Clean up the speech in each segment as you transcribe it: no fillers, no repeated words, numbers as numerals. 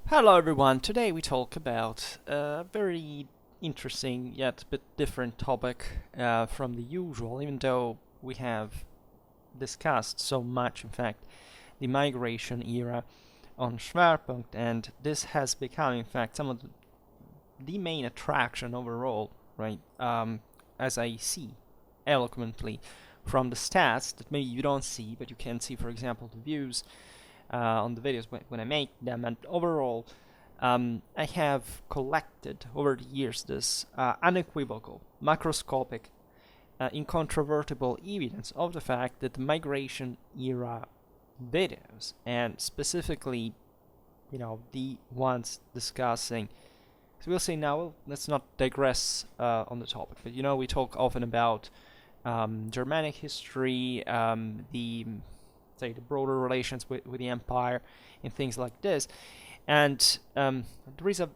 Hello everyone, today we talk about a very interesting yet a bit different topic from the usual, even though we have discussed so much, in fact, the migration era on Schwerpunkt, and this has become, in fact, some of the main attraction overall, right, as I see eloquently from the stats that maybe you don't see, but you can see, for example, the views on the videos when I make them, and overall I have collected over the years this unequivocal, macroscopic, incontrovertible evidence of the fact that the migration era videos, and specifically, the ones discussing, so we'll say now, let's not digress on the topic, but we talk often about Germanic history, the broader relations with the empire and things like this. And there is a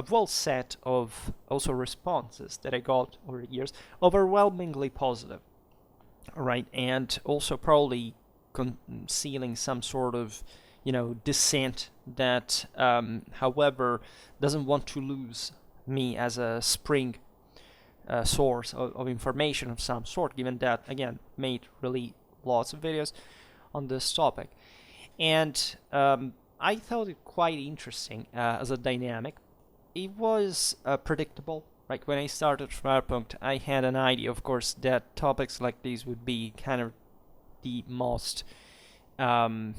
whole set of also responses that I got over the years, overwhelmingly positive, right? And also probably concealing some sort of, dissent that, however, doesn't want to lose me as a spring source of information of some sort, given that, again, made really lots of videos on this topic. And I thought it quite interesting as a dynamic. It was predictable. Like when I started Schwerpunkt, I had an idea, of course, that topics like these would be kind of the most, let's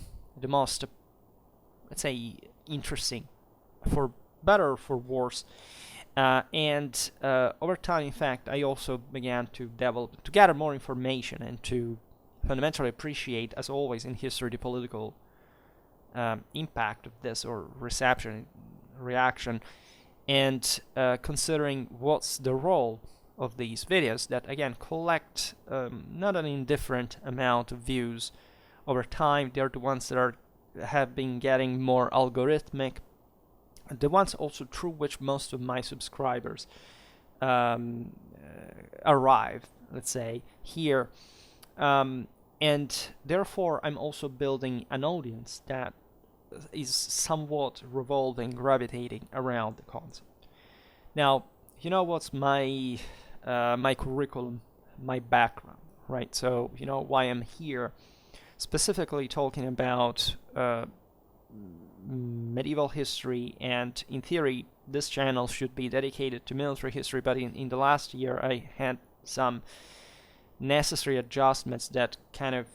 say, interesting, for better or for worse. And over time, in fact, I also began to gather more information and to fundamentally appreciate, as always in history, the political impact of this, or reaction, and considering what's the role of these videos that, again, collect not an indifferent amount of views over time. They're the ones that have been getting more algorithmic, the ones also through which most of my subscribers arrive, let's say, here. And therefore, I'm also building an audience that is somewhat gravitating around the concept. Now, what's my my curriculum, my background, right? So, why I'm here, specifically talking about medieval history, and in theory, this channel should be dedicated to military history, but in the last year, I had some necessary adjustments that kind of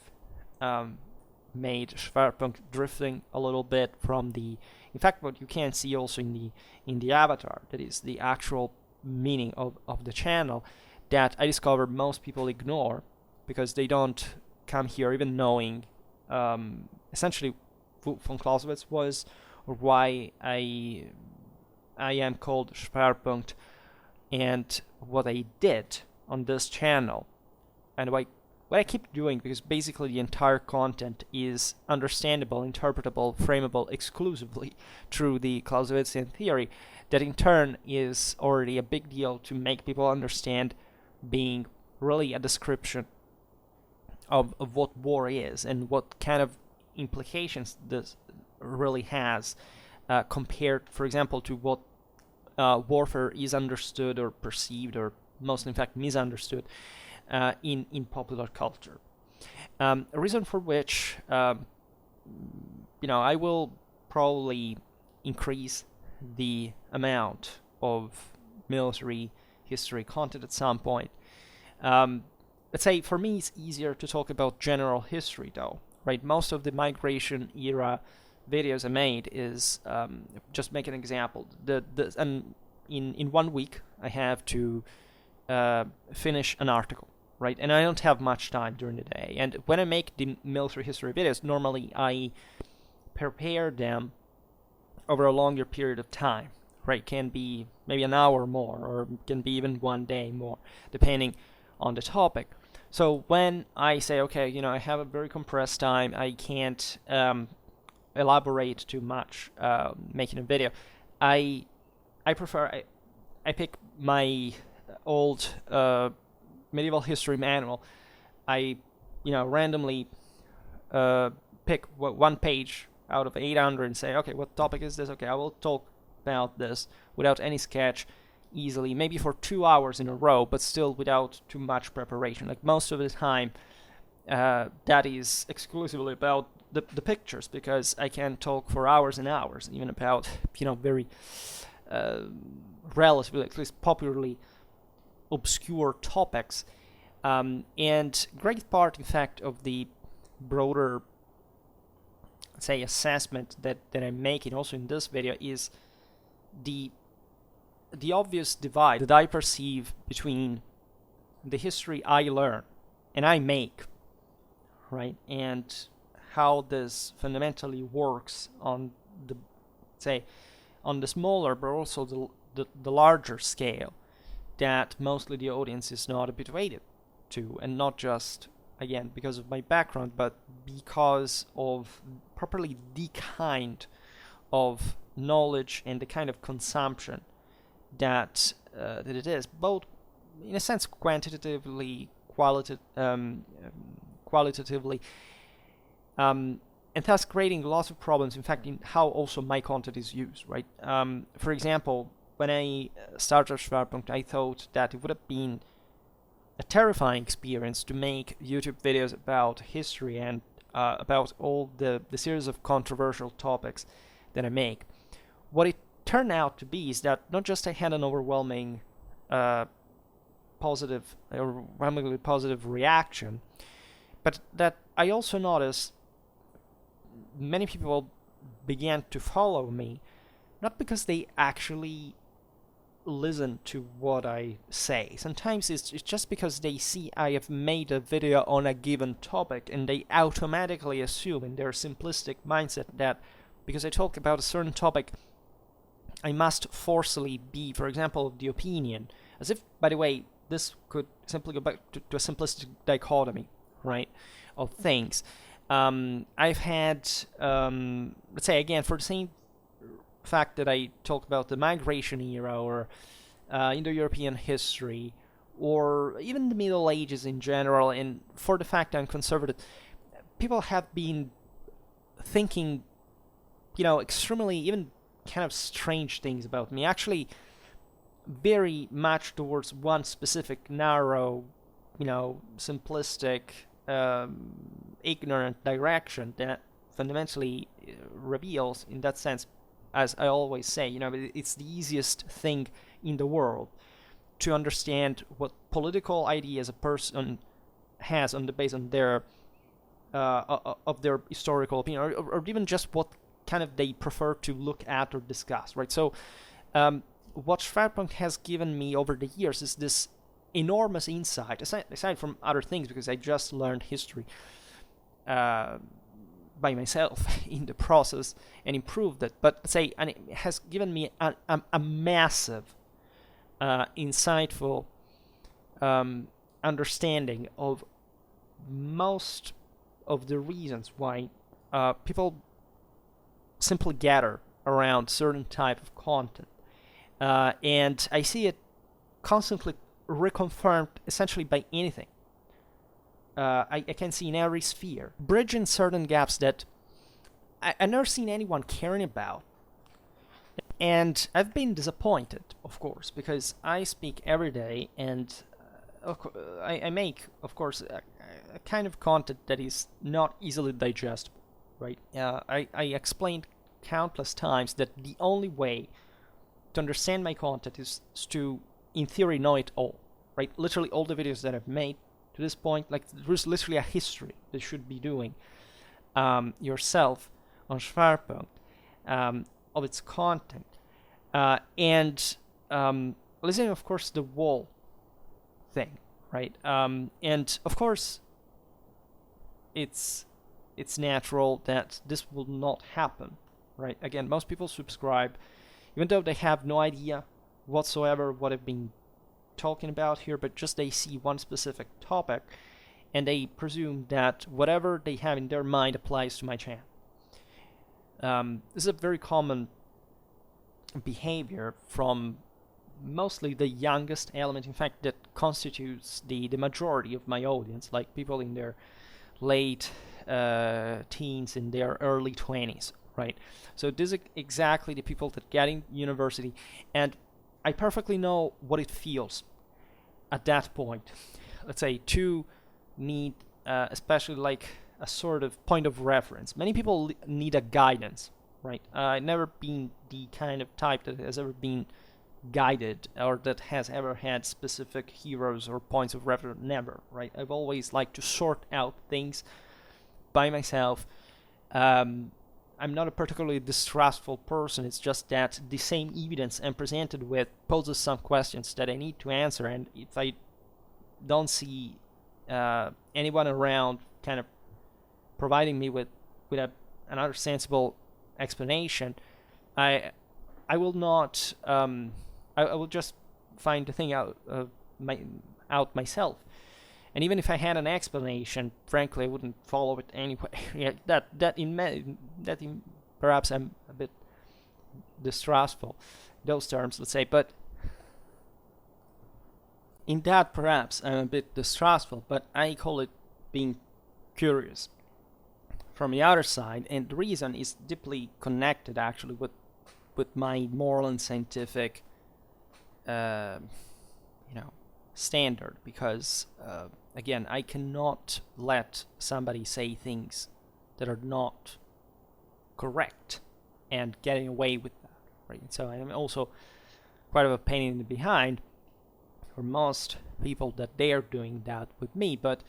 made Schwerpunkt drifting a little bit from the, in fact, what you can see also in the avatar, that is the actual meaning of the channel, that I discovered most people ignore because they don't come here even knowing essentially who von Clausewitz was, or why I am called Schwerpunkt, and what I did on this channel. And what I keep doing, because basically the entire content is understandable, interpretable, frameable exclusively through the Clausewitzian theory, that in turn is already a big deal to make people understand, being really a description of what war is and what kind of implications this really has compared, for example, to what warfare is understood or perceived, or mostly, in fact, misunderstood in popular culture. A reason for which, I will probably increase the amount of military history content at some point. Let's say, for me, it's easier to talk about general history, though, right? Most of the migration era videos I made is, just make an example. And in 1 week, I have to finish an article, right? And I don't have much time during the day. And when I make the military history videos, normally I prepare them over a longer period of time, right? Can be maybe an hour more, or can be even 1 day more, depending on the topic. So when I say, okay, I have a very compressed time, I can't elaborate too much making a video, I prefer, I pick my old medieval history manual. I randomly pick one page out of 800 and say, okay, what topic is this? Okay, I will talk about this without any sketch, easily, maybe for 2 hours in a row, but still without too much preparation. Like most of the time, that is exclusively about the pictures, because I can talk for hours and hours, even about, very relatively, at least popularly obscure topics. And great part, in fact, of the broader, say, assessment that I'm making also in this video is the obvious divide that I perceive between the history I learn and I make, right, and how this fundamentally works on the, say, on the smaller but also the larger scale that mostly the audience is not habituated to, and not just, again, because of my background, but because of properly the kind of knowledge and the kind of consumption that it is, both in a sense quantitatively, qualitatively, and thus creating lots of problems, in fact, in how also my content is used, right? For example, when I started Schwerpunkt, I thought that it would have been a terrifying experience to make YouTube videos about history and about all the series of controversial topics that I make. What it turned out to be is that not just I had an overwhelmingly positive reaction, but that I also noticed many people began to follow me, not because they actually listen to what I say. Sometimes it's just because they see I have made a video on a given topic, and they automatically assume in their simplistic mindset that because I talk about a certain topic, I must forcibly be, for example, of the opinion, as if, by the way, this could simply go back to a simplistic dichotomy, right, of things. I've had, let's say, again, for the same fact that I talk about the migration era or Indo-European history, or even the Middle Ages in general, and for the fact I'm conservative, people have been thinking, extremely, even kind of strange things about me, actually very much towards one specific narrow, simplistic, ignorant direction that fundamentally reveals, in that sense, as I always say, it's the easiest thing in the world to understand what political ideas a person has based on their of their historical opinion, or even just what kind of they prefer to look at or discuss, right? So what Schwerpunkt has given me over the years is this enormous insight, aside from other things, because I just learned history by myself in the process and improved it, but say, and it has given me a massive, insightful understanding of most of the reasons why people simply gather around certain type of content, and I see it constantly reconfirmed essentially by anything. I can see in every sphere, bridging certain gaps that I've never seen anyone caring about. And I've been disappointed, of course, because I speak every day, and I make, of course, a kind of content that is not easily digestible, right? I explained countless times that the only way to understand my content is to, in theory, know it all, right? Literally all the videos that I've made to this point, like, there's literally a history that you should be doing yourself on Schwerpunkt of its content, and listening, of course, the wall thing, right? And of course, it's natural that this will not happen, right? Again, most people subscribe, even though they have no idea whatsoever what I've been talking about here, but just they see one specific topic and they presume that whatever they have in their mind applies to my channel. This is a very common behavior from mostly the youngest element, in fact, that constitutes the majority of my audience, like people in their late teens, in their early 20s, right? So this is exactly the people that get in university, and I perfectly know what it feels at that point. Let's say to need, especially like a sort of point of reference. Many people need a guidance, right? I've never been the kind of type that has ever been guided or that has ever had specific heroes or points of reference. Never, right? I've always liked to sort out things by myself. I'm not a particularly distrustful person. It's just that the same evidence I'm presented with poses some questions that I need to answer, and if I don't see anyone around kind of providing me with another sensible explanation, I will not. I will just find the thing out myself. And even if I had an explanation, frankly, I wouldn't follow it anyway. Yeah, perhaps I'm a bit distrustful, those terms, let's say. But in that, perhaps I'm a bit distrustful. But I call it being curious from the other side, and the reason is deeply connected, actually, with my moral and scientific, standard, because again, I cannot let somebody say things that are not correct and getting away with that, right? So I am also quite of a pain in the behind for most people that they are doing that with me. But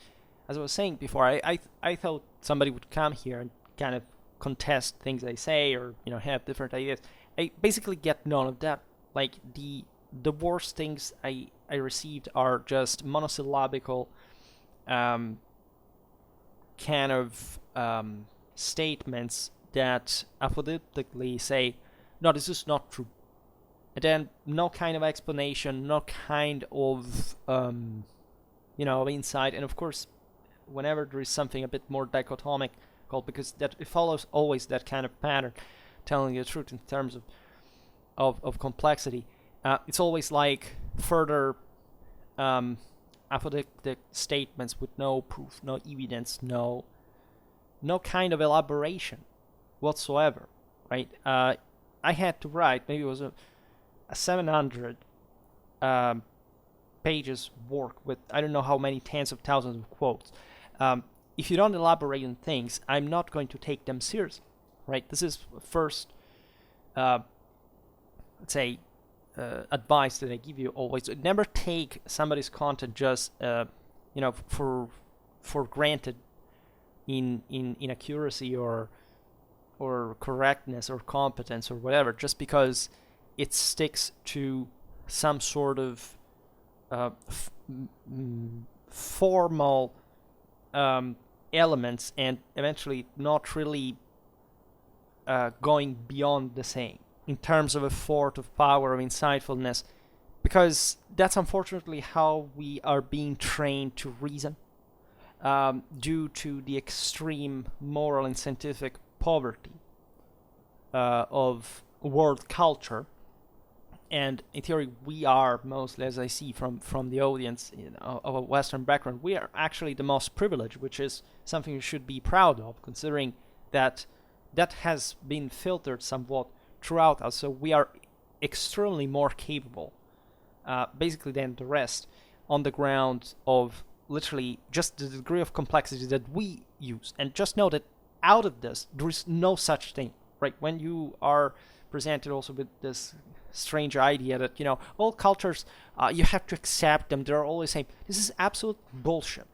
as I was saying before, I thought somebody would come here and kind of contest things I say, or have different ideas. I basically get none of that. Like the worst things I received are just monosyllabical kind of statements that apodictically say, no, this is not true. And then no kind of explanation, no kind of insight. And of course, whenever there is something a bit more dichotomical, because that it follows always that kind of pattern, telling the truth in terms of complexity, it's always like further apodictic statements with no proof, no evidence, no kind of elaboration whatsoever, right? I had to write, maybe it was a 700 pages work with I don't know how many tens of thousands of quotes. If you don't elaborate on things, I'm not going to take them seriously, right? This is first, let's say, advice that I give you always. Never take somebody's content just for granted in accuracy or correctness or competence or whatever, just because it sticks to some sort of formal elements, and eventually not really going beyond the same in terms of effort, of power, of insightfulness, because that's unfortunately how we are being trained to reason, due to the extreme moral and scientific poverty of world culture. And in theory, we are mostly, as I see from the audience of a Western background, we are actually the most privileged, which is something you should be proud of, considering that has been filtered somewhat throughout us. So we are extremely more capable, basically, than the rest on the ground of literally just the degree of complexity that we use. And just know that out of this, there is no such thing, right? When you are presented also with this strange idea that, all cultures, you have to accept them, they're always the same. This is absolute bullshit,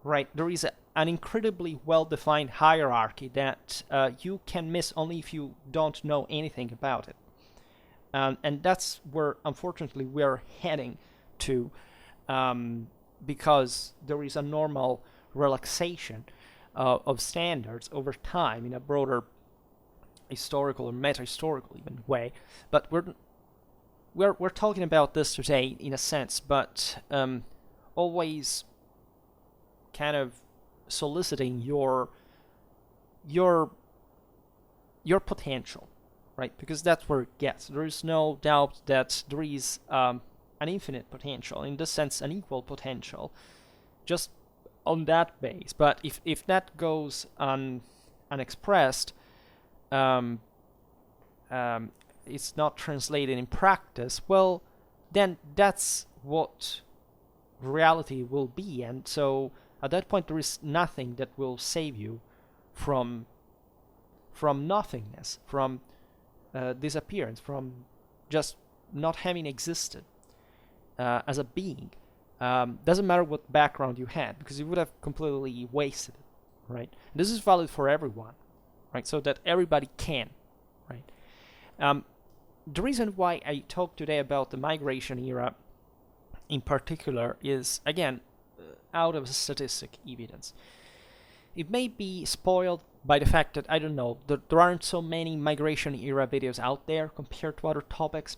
right? There is an incredibly well-defined hierarchy that you can miss only if you don't know anything about it. And that's where, unfortunately, we're heading to, because there is a normal relaxation of standards over time in a broader historical or meta-historical even way. But we're talking about this today in a sense, but always kind of soliciting your potential, right? Because that's where it gets. There is no doubt that there is an infinite potential, in this sense an equal potential, just on that base. But if that goes unexpressed, um, it's not translated in practice, well, then that's what reality will be. And so at that point, there is nothing that will save you from nothingness, from disappearance, from just not having existed as a being. Doesn't matter what background you had, because you would have completely wasted it, right? This is valid for everyone, right? So that everybody can, right? The reason why I talk today about the migration era in particular is, again, out of statistic evidence. It may be spoiled by the fact that, I don't know, there aren't so many migration era videos out there compared to other topics.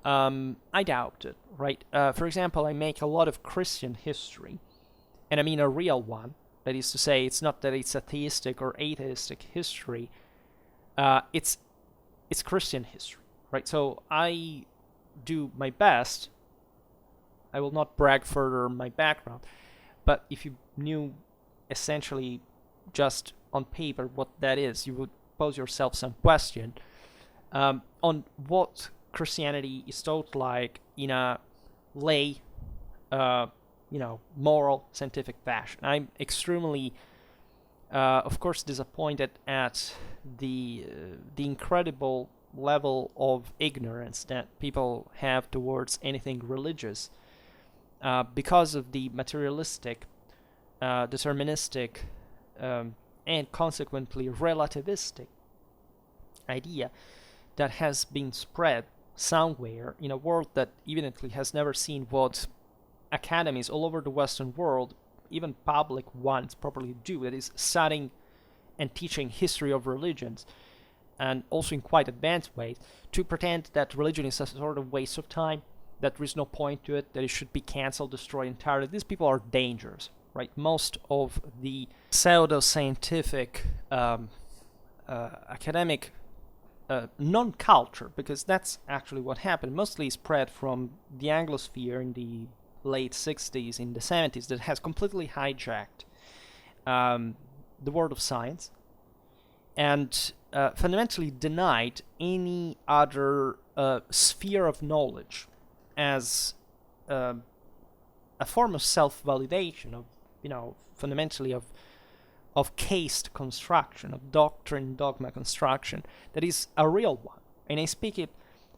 I doubt it, right? For example, I make a lot of Christian history, and I mean a real one. That is to say, it's not that it's a theistic or atheistic history. It's Christian history, right? So I do my best. I will not brag further on my background, but if you knew essentially just on paper what that is, you would pose yourself some question on what Christianity is taught like in a lay, moral, scientific fashion. I'm extremely, of course, disappointed at the incredible level of ignorance that people have towards anything religious, because of the materialistic, deterministic, and consequently relativistic idea that has been spread somewhere in a world that evidently has never seen what academies all over the Western world, even public ones, properly do. That is studying and teaching history of religions, and also in quite advanced ways, to pretend that religion is a sort of waste of time, that there is no point to it, that it should be cancelled, destroyed entirely. These people are dangerous, right? Most of the pseudo-scientific academic non-culture, because that's actually what happened, mostly spread from the Anglosphere in the late 60s, in the 70s, that has completely hijacked the world of science and fundamentally denied any other sphere of knowledge as a form of self-validation, of fundamentally of cased construction, of doctrine dogma construction, that is a real one. And I speak it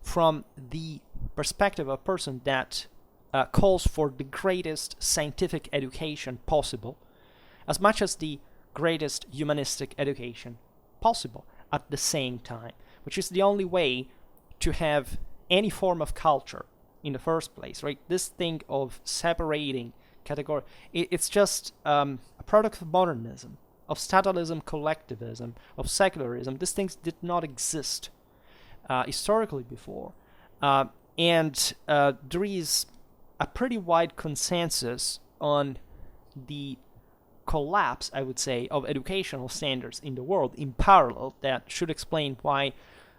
from the perspective of a person that calls for the greatest scientific education possible, as much as the greatest humanistic education possible at the same time, which is the only way to have any form of culture in the first place, right? This thing of separating category, it's just a product of modernism, of statalism, collectivism, of secularism. These things did not exist historically before. And there is a pretty wide consensus on the collapse, I would say, of educational standards in the world in parallel, that should explain why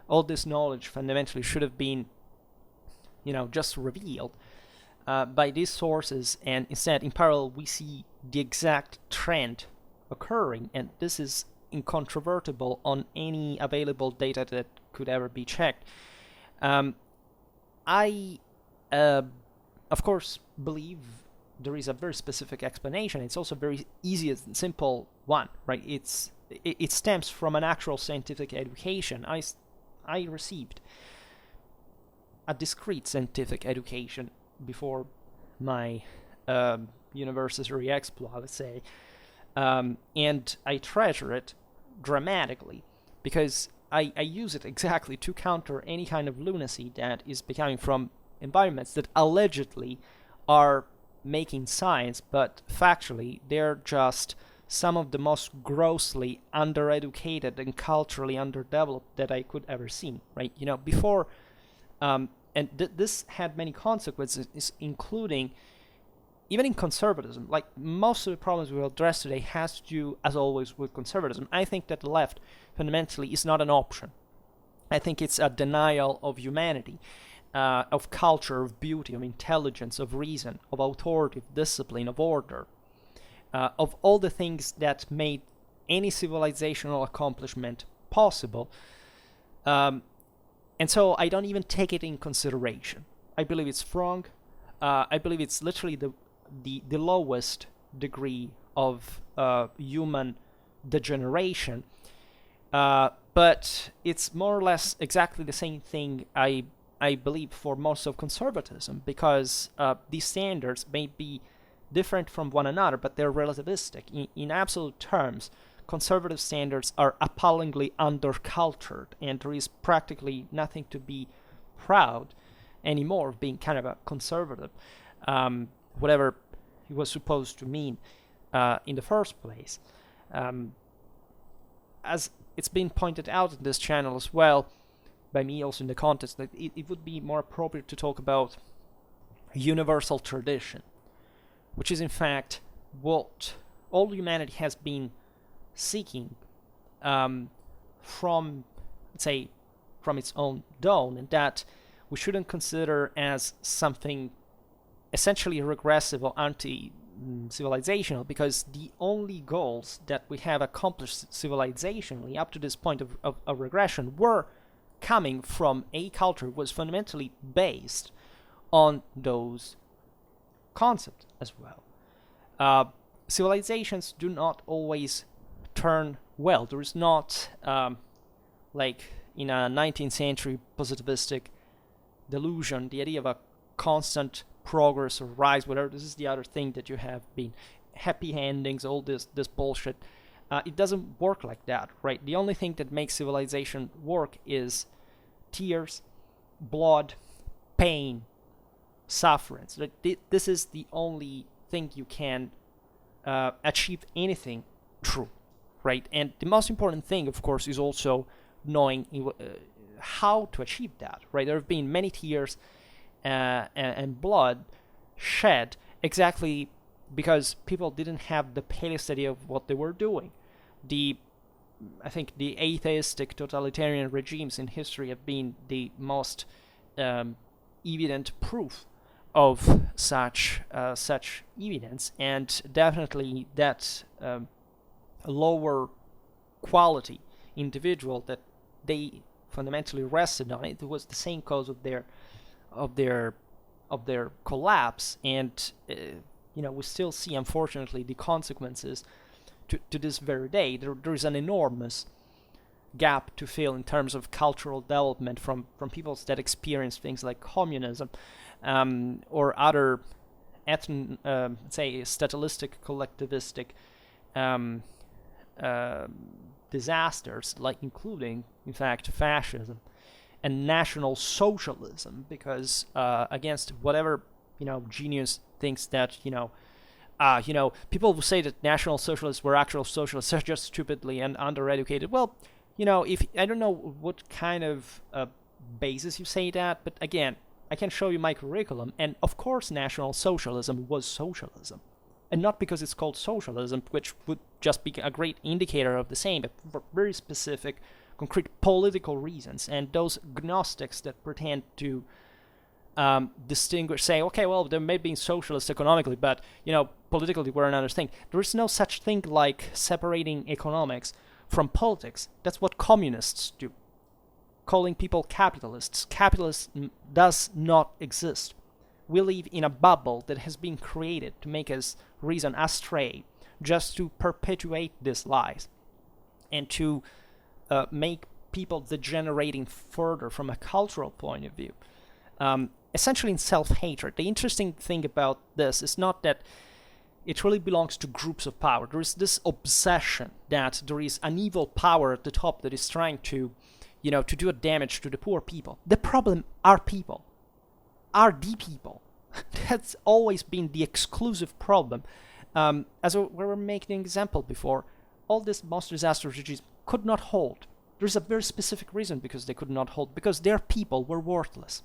all this knowledge fundamentally should have been, just revealed by these sources, and instead, in parallel, we see the exact trend occurring, and this is incontrovertible on any available data that could ever be checked. I, of course, believe there is a very specific explanation. It's also very easy and simple one, right? It stems from an actual scientific education. I received a discrete scientific education before my university exploit, let's say, and I treasure it dramatically because I use it exactly to counter any kind of lunacy that is becoming from environments that allegedly are making science, but factually they're just some of the most grossly undereducated and culturally underdeveloped that I could ever see, right? Before, and this had many consequences, including even in conservatism. Like, most of the problems we'll address today has to do, as always, with conservatism. I think that the left fundamentally is not an option. I think it's a denial of humanity, of culture, of beauty, of intelligence, of reason, of authority, of discipline, of order, of all the things that made any civilizational accomplishment possible. And so I don't even take it in consideration. I believe it's wrong. I believe it's literally the lowest degree of human degeneration. But it's more or less exactly the same thing I believe for most of conservatism, because these standards may be different from one another, but they're relativistic. In absolute terms, conservative standards are appallingly undercultured, and there is practically nothing to be proud anymore of being kind of a conservative, whatever it was supposed to mean in the first place. As it's been pointed out in this channel as well, by me also in the context, that it would be more appropriate to talk about universal tradition, which is in fact what all humanity has been seeking from, let's say, from its own dawn, and that we shouldn't consider as something essentially regressive or anti-civilizational, because the only goals that we have accomplished civilizationally up to this point of regression were coming from a culture was fundamentally based on those concepts as well. Civilizations do not always turn well. There is not, like in a 19th century positivistic delusion, the idea of a constant progress or rise, whatever. This is the other thing that you have been happy endings, all this bullshit. It doesn't work like that, right? The only thing that makes civilization work is tears, blood, pain, sufferance. This is the only thing you can achieve anything true, right? And the most important thing, of course, is also knowing how to achieve that, right? There have been many tears and blood shed exactly because people didn't have the palest idea of what they were doing. I think the atheistic totalitarian regimes in history have been the most evident proof of such evidence, and definitely that lower quality individual that they fundamentally rested on, it was the same cause of their collapse, and we still see, unfortunately, the consequences to this very day. There is an enormous gap to fill in terms of cultural development from peoples that experience things like communism or other say statalistic collectivistic disasters, like including in fact fascism and national socialism, because against whatever genius thinks that people will say that national socialists were actual socialists are just stupidly and undereducated. Well, if I don't know what kind of basis you say that, but again, I can show you my curriculum, and of course National Socialism was socialism. And not because it's called socialism, which would just be a great indicator of the same, but for very specific, concrete political reasons. And those gnostics that pretend to distinguish, say, okay, well, there may be socialist economically, but, politically we're another thing. There is no such thing like separating economics from politics. That's what communists do. Calling people capitalists. Capitalism does not exist. We live in a bubble that has been created to make us reason astray, just to perpetuate these lies and to make people degenerating further from a cultural point of view. Essentially in self-hatred. The interesting thing about this is not that it really belongs to groups of power. There is this obsession that there is an evil power at the top that is trying to, to do a damage to the poor people. The problem are people. Are the people. That's always been the exclusive problem. As we were making an example before, all these most disastrous regimes could not hold. There's a very specific reason because they could not hold, because their people were worthless.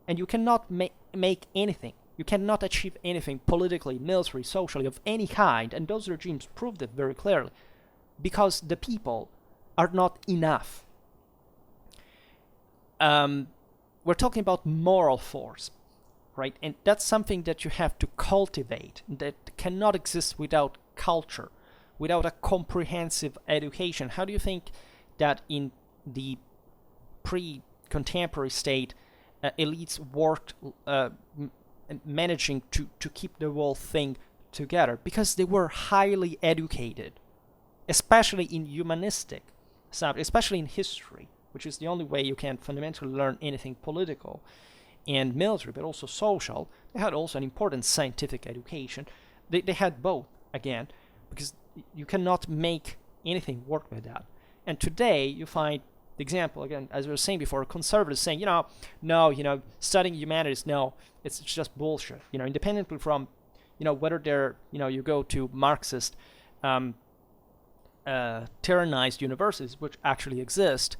And you cannot make anything. You cannot achieve anything politically, militarily, socially, of any kind, and those regimes proved it very clearly, because the people are not enough. We're talking about moral force, right? And that's something that you have to cultivate, that cannot exist without culture, without a comprehensive education. How do you think that in the pre-contemporary state, elites worked managing to keep the whole thing together? Because they were highly educated, especially in humanistic subjects, especially in history, which is the only way you can fundamentally learn anything political and military, but also social. They had also an important scientific education. They had both, again, because you cannot make anything work with that. And today you find the example, again, as we were saying before, conservatives saying, no, studying humanities, no, it's just bullshit. Independently from, whether they're, you go to Marxist, tyrannized universities, which actually exist,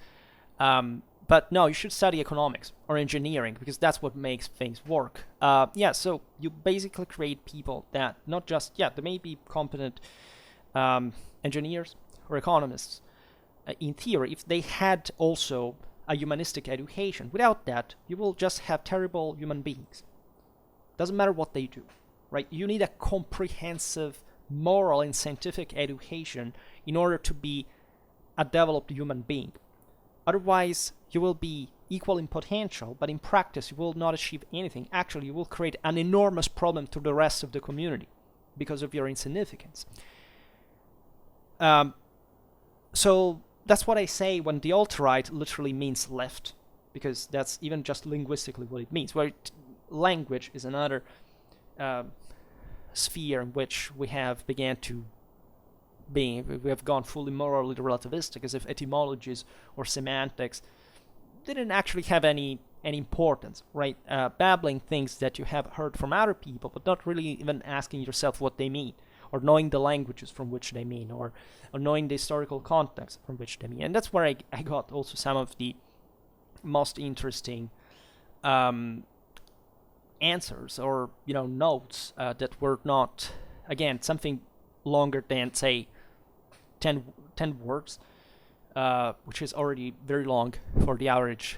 but no, you should study economics or engineering, because that's what makes things work. So you basically create people that not just, they may be competent engineers or economists, in theory, if they had also a humanistic education. Without that, you will just have terrible human beings. Doesn't matter what they do, right? You need a comprehensive moral and scientific education in order to be a developed human being. Otherwise, you will be equal in potential, but in practice, you will not achieve anything. Actually, you will create an enormous problem to the rest of the community because of your insignificance. So that's what I say when the alt-right literally means left, because that's even just linguistically what it means. Language is another sphere in which we have gone fully morally relativistic, as if etymologies or semantics didn't actually have any importance, right? Babbling things that you have heard from other people, but not really even asking yourself what they mean, or knowing the languages from which they mean, or knowing the historical context from which they mean. And that's where I got also some of the most interesting answers or notes that were not, again, something longer than, say, 10 words, which is already very long for the average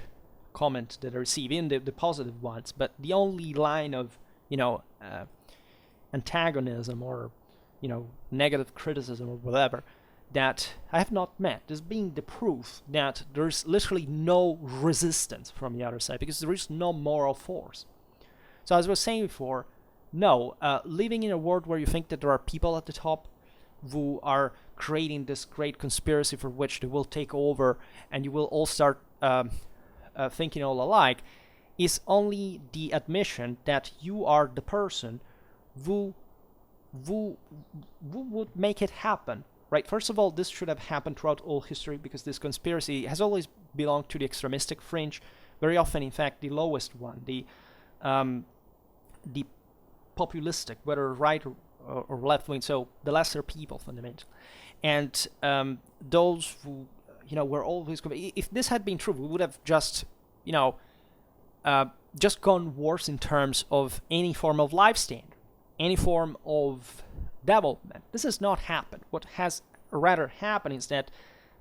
comment that I receive, in the positive ones. But the only line of antagonism or negative criticism or whatever that I have not met is being the proof that there's literally no resistance from the other side, because there is no moral force. So as I was saying before, no, living in a world where you think that there are people at the top who are creating this great conspiracy for which they will take over and you will all start thinking all alike, is only the admission that you are the person who would make it happen, right? First of all, this should have happened throughout all history, because this conspiracy has always belonged to the extremistic fringe, very often, in fact, the lowest one, the populistic, whether right or left wing, so the lesser people, fundamentally. And those who, were always, if this had been true, we would have just, just gone worse in terms of any form of life standard, any form of development. This has not happened. What has rather happened is that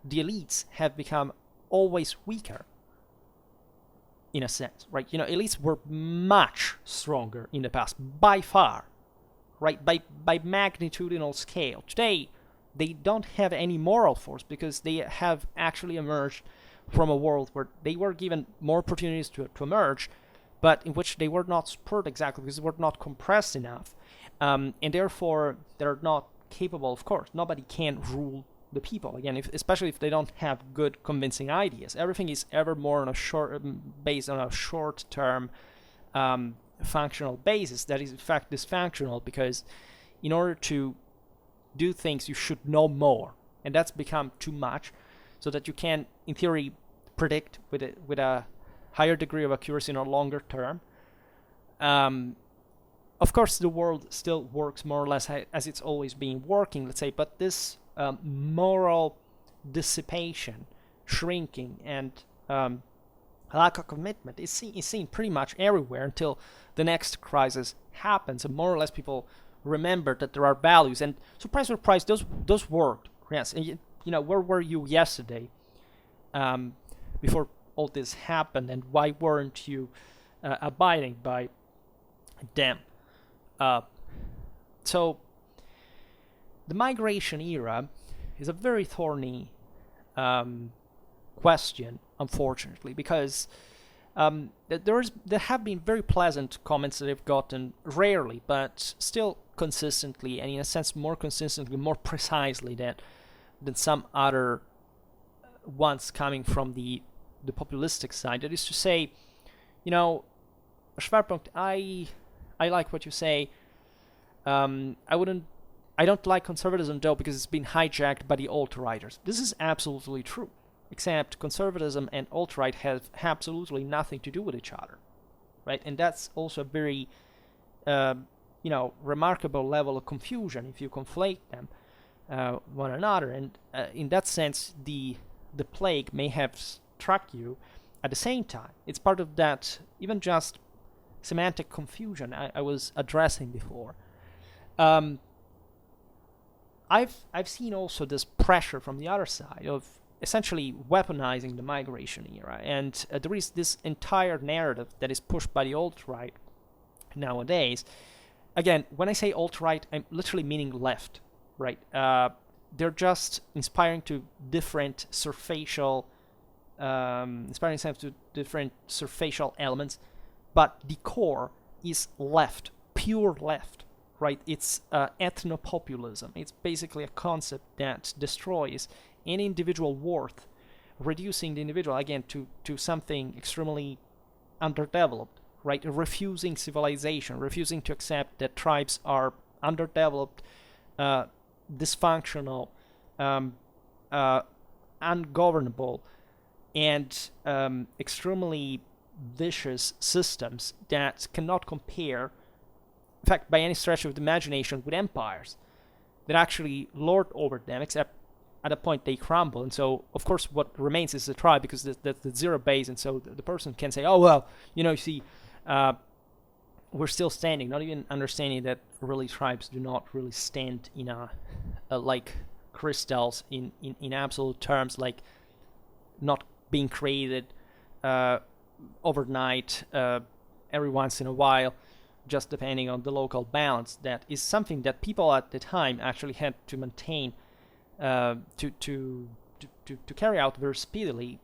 the elites have become always weaker, in a sense, right? Elites were much stronger in the past, by far, right? By magnitudinal scale. Today, they don't have any moral force, because they have actually emerged from a world where they were given more opportunities to emerge, but in which they were not spurred exactly, because they were not compressed enough. And therefore, they're not capable, of course. Nobody can rule the people, again, especially if they don't have good, convincing ideas. Everything is ever more based on a short-term functional basis that is, in fact, dysfunctional, because in order to do things, you should know more. And that's become too much, so that you can, in theory, predict with a higher degree of accuracy in a longer term. Of course, the world still works more or less as it's always been working, let's say, but this moral dissipation, shrinking, and lack of commitment is seen pretty much everywhere until the next crisis happens, and more or less people remember that there are values. And surprise, surprise, those worked. Yes, and where were you yesterday before all this happened, and why weren't you abiding by them? So the migration era is a very thorny question, unfortunately, because there have been very pleasant comments that I've gotten rarely, but still consistently, and in a sense more consistently, more precisely than some other ones coming from the populistic side. That is to say, Schwerpunkt, I like what you say. I don't like conservatism though because it's been hijacked by the alt-righters. This is absolutely true. Except conservatism and alt-right have absolutely nothing to do with each other, right? And that's also a very, remarkable level of confusion if you conflate them one another. And in that sense, the plague may have struck you at the same time. It's part of that, even just semantic confusion I was addressing before. I've seen also this pressure from the other side of essentially weaponizing the migration era, and there is this entire narrative that is pushed by the alt-right nowadays. Again, when I say alt-right, I'm literally meaning left, right? They're just inspiring to different surfacial elements, but the core is left, pure left, right? It's ethnopopulism. It's basically a concept that destroys any individual worth, reducing the individual again to something extremely underdeveloped, right? Refusing civilization, refusing to accept that tribes are underdeveloped, dysfunctional, ungovernable, and extremely vicious systems that cannot compare, in fact, by any stretch of the imagination, with empires that actually lord over them, except at a point they crumble. And so, of course, what remains is the tribe, because that's the zero base, and so the person can say, oh, well, you see, we're still standing, not even understanding that really tribes do not really stand in like crystals in absolute terms, like not being created overnight, every once in a while, just depending on the local balance. That is something that people at the time actually had to maintain to carry out very speedily,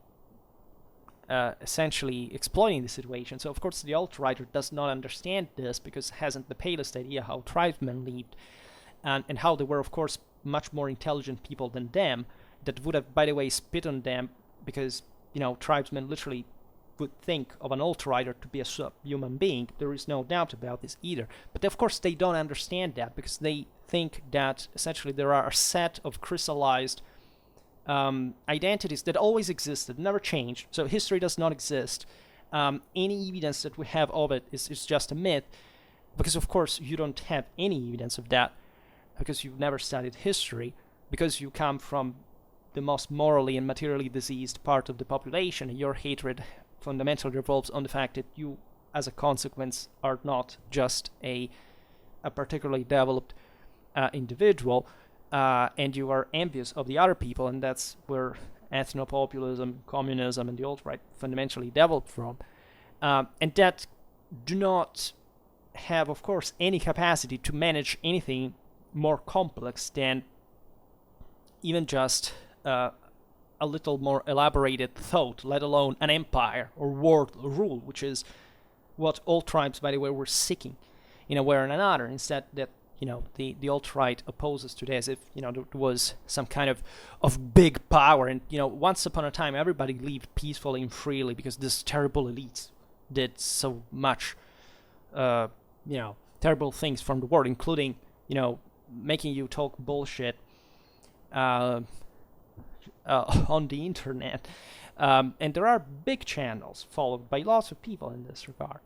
essentially exploiting the situation. So of course the alt-righter does not understand this because it hasn't the palest idea how tribesmen lived, and how they were of course much more intelligent people than them, that would have, by the way, spit on them, because tribesmen literally would think of an alt-righter to be a subhuman being. There is no doubt about this either. But of course they don't understand that, because they think that essentially there are a set of crystallized identities that always existed, never changed. So history does not exist. Any evidence that we have of it is just a myth, because of course you don't have any evidence of that, because you've never studied history, because you come from the most morally and materially diseased part of the population, and your hatred fundamentally revolves on the fact that you, as a consequence, are not just a particularly developed individual, and you are envious of the other people, and that's where ethnopopulism, communism, and the alt-right fundamentally developed from, and that do not have, of course, any capacity to manage anything more complex than even just a little more elaborated thought, let alone an empire or world rule, which is what all tribes, by the way, were seeking in a way or another. Instead, that the alt-right opposes today as if there was some kind of big power, and once upon a time everybody lived peacefully and freely because this terrible elites did so much terrible things from the world, including making you talk bullshit on the internet, and there are big channels followed by lots of people in this regard.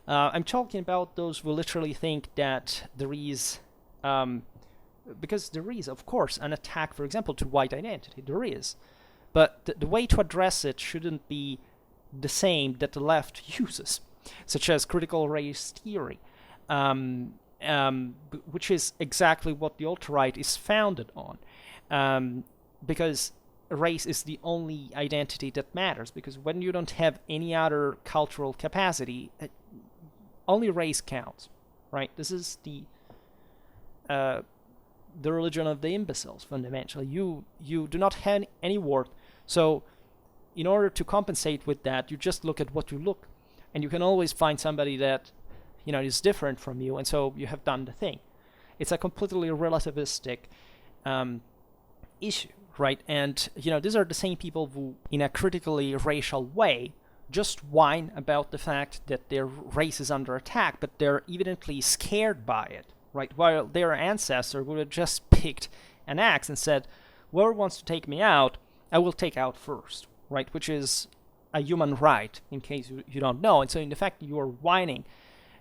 I'm talking about those who literally think that there is, because there is, of course, an attack, for example, to white identity. There is, but the way to address it shouldn't be the same that the left uses, such as critical race theory, which is exactly what the alt-right is founded on, because race is the only identity that matters, because when you don't have any other cultural capacity, only race counts, right? This is the the religion of the imbeciles, fundamentally. You do not have any worth. So in order to compensate with that, you just look at what you look. And you can always find somebody that, is different from you, and so you have done the thing. It's a completely relativistic issue, right? And, these are the same people who, in a critically racial way, just whine about the fact that their race is under attack, but they're evidently scared by it, right? While their ancestor would have just picked an axe and said, whoever wants to take me out, I will take out first, right? Which is a human right, in case you don't know. And so in the fact that you are whining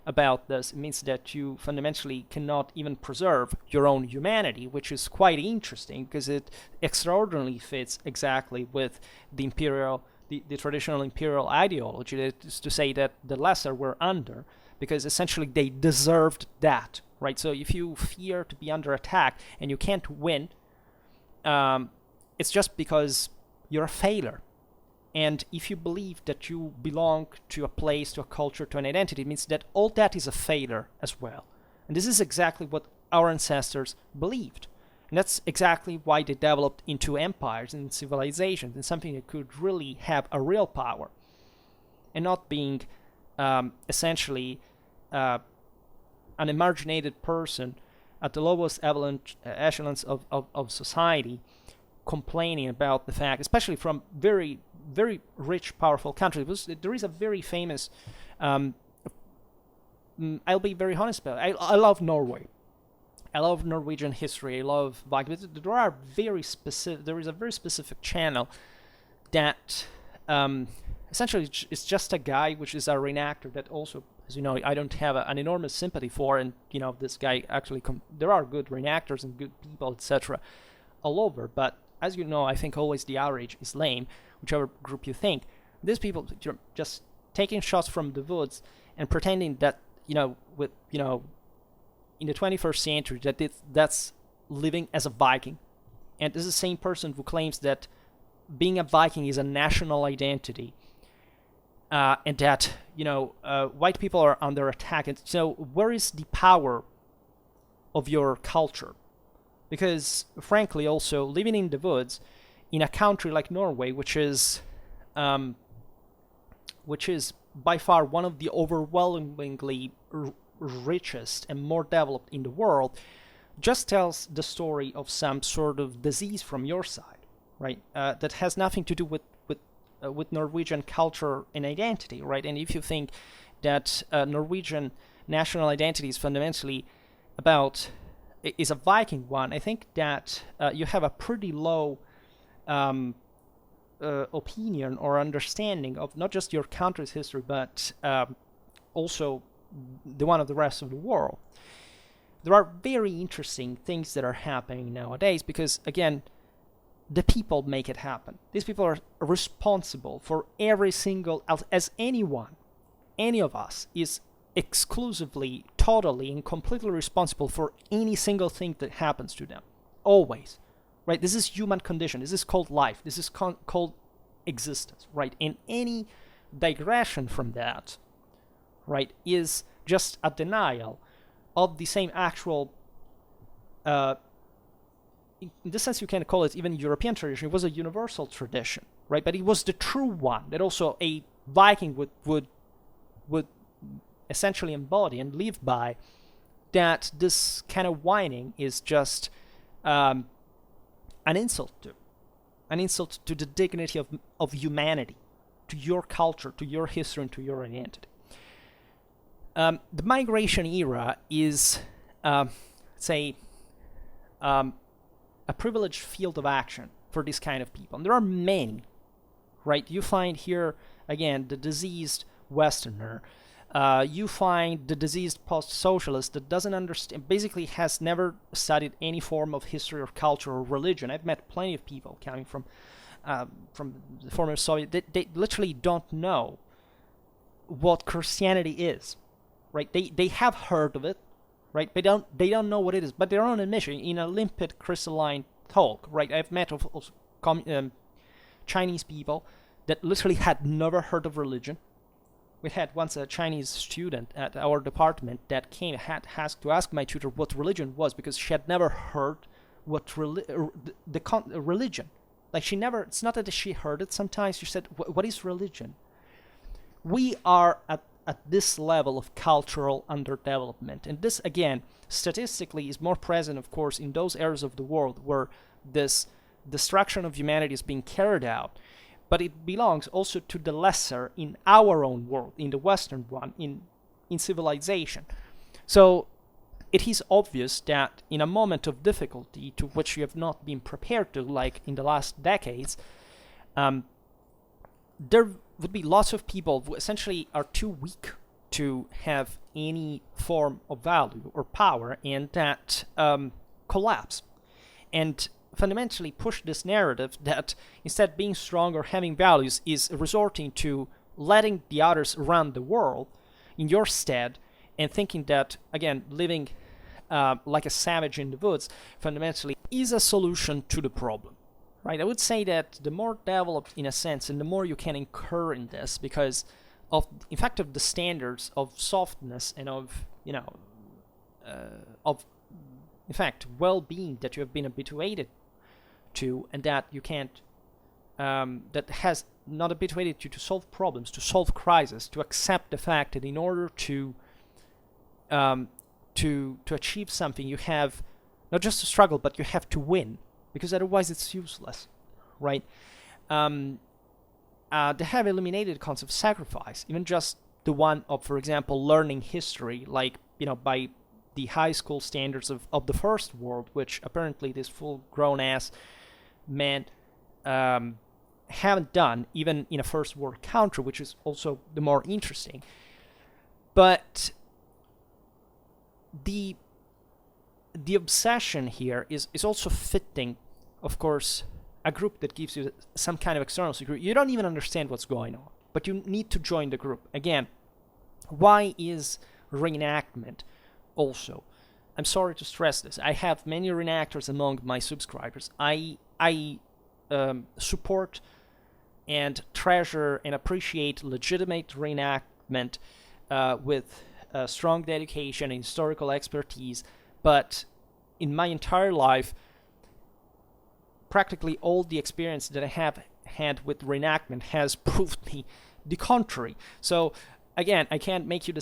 about this, it means that you fundamentally cannot even preserve your own humanity, which is quite interesting because it extraordinarily fits exactly with the traditional imperial ideology, that is to say that the lesser were under, because essentially they deserved that, right? So if you fear to be under attack and you can't win, it's just because you're a failure. And if you believe that you belong to a place, to a culture, to an identity, it means that all that is a failure as well. And this is exactly what our ancestors believed. And that's exactly why they developed into empires and civilizations, and something that could really have a real power. And not being essentially an emarginated person at the lowest echelons of society, complaining about the fact, especially from very, very rich, powerful countries. There is a very famous, I'll be very honest about it. I love Norway. I love Norwegian history. I love Vikings. There is a very specific channel that essentially is just a guy, which is a reenactor that also, as you know, I don't have an enormous sympathy for. And this guy actually, there are good reenactors and good people, etc., all over. But as you know, I think always the average is lame, whichever group you think. These people just taking shots from the woods and pretending that in the 21st century that's living as a Viking. And this is the same person who claims that being a Viking is a national identity, and that white people are under attack. And so where is the power of your culture? Because frankly, also living in the woods in a country like Norway, which is by far one of the overwhelmingly richest and more developed in the world, just tells the story of some sort of disease from your side, right? That has nothing to do with Norwegian culture and identity, right? And if you think that Norwegian national identity is fundamentally is a Viking one, I think that you have a pretty low opinion or understanding of not just your country's history, but also the one of the rest of the world. There are very interesting things that are happening nowadays because, again, the people make it happen. These people are responsible for every single, as anyone, any of us is exclusively, totally, and completely responsible for any single thing that happens to them. Always. Right? This is human condition. This is called life. This is called existence. Right? And any digression from that, right, is just a denial of the same actual, in this sense you can call it even European tradition. It was a universal tradition, right? But it was the true one that also a Viking would essentially embody and live by, that this kind of whining is just an insult to the dignity of humanity, to your culture, to your history, and to your identity. The migration era is, a privileged field of action for this kind of people. And there are many, right? You find here, again, the diseased Westerner. You find the diseased post-socialist that doesn't understand, basically has never studied any form of history or culture or religion. I've met plenty of people coming from the former Soviet. They literally don't know what Christianity is. Right? They have heard of it, right? They don't know what it is, but their own admission in a limpid, crystalline talk, right? I've met Chinese people that literally had never heard of religion, we had once a Chinese student at our department that came had asked to ask my tutor what religion was, because she had never heard what religion. Like, she never, it's not that she heard it sometimes, she said, what is religion? We are at this level of cultural underdevelopment. And this, again, statistically is more present, of course, in those areas of the world where this destruction of humanity is being carried out. But it belongs also to the lesser in our own world, in the Western one, in civilization. So it is obvious that in a moment of difficulty to which you have not been prepared to, like in the last decades, there would be lots of people who essentially are too weak to have any form of value or power, and that collapse. And fundamentally push this narrative that instead being strong or having values is resorting to letting the others run the world in your stead, and thinking that, again, living like a savage in the woods fundamentally is a solution to the problem. Right? I would say that the more developed, in a sense, and the more you can incur in this, because of, in fact, of the standards of softness and of, of, in fact, well-being that you have been habituated to, and that you can't, that has not habituated you to solve problems, to solve crises, to accept the fact that in order to achieve something, you have not just to struggle, but you have to win, because otherwise it's useless, right? They have eliminated the concept of sacrifice, even just the one of, for example, learning history, like, by the high school standards of the First World, which apparently this full-grown ass men haven't done, even in a first world country, which is also the more interesting. But the obsession here is also fitting, of course, a group that gives you some kind of external security. You don't even understand what's going on, but you need to join the group. Again, why is reenactment also? I'm sorry to stress this. I have many reenactors among my subscribers. I support and treasure and appreciate legitimate reenactment with strong dedication and historical expertise, but in my entire life, practically all the experience that I have had with reenactment has proved me the contrary. So again, I can't make you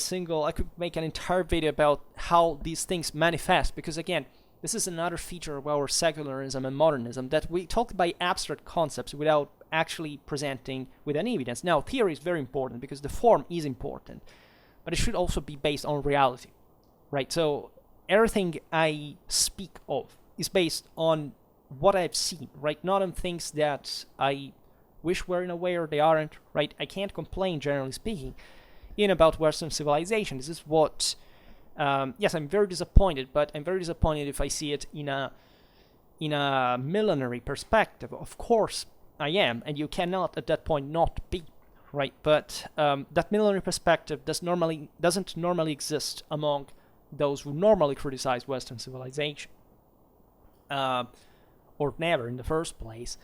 I could make an entire video about how these things manifest, because again, this is another feature of our secularism and modernism, that we talk by abstract concepts without actually presenting with any evidence. Now, theory is very important because the form is important, but it should also be based on reality, right? So everything I speak of is based on what I've seen, right? Not on things that I wish were in a way or they aren't, right? I can't complain, generally speaking, about Western civilization. This is what, yes, I'm very disappointed, but I'm very disappointed if I see it in a millenary perspective. Of course I am, and you cannot at that point not be, right? But that millenary perspective doesn't normally exist among those who normally criticize Western civilization, or never in the first place,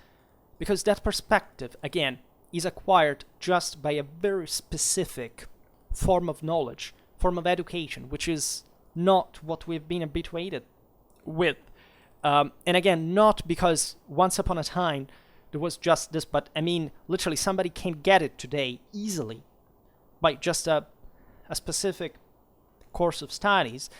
because that perspective, again, is acquired just by a very specific form of knowledge, form of education, which is not what we've been habituated with. And again, not because once upon a time there was just this, but I mean, literally somebody can get it today easily by just a specific course of studies,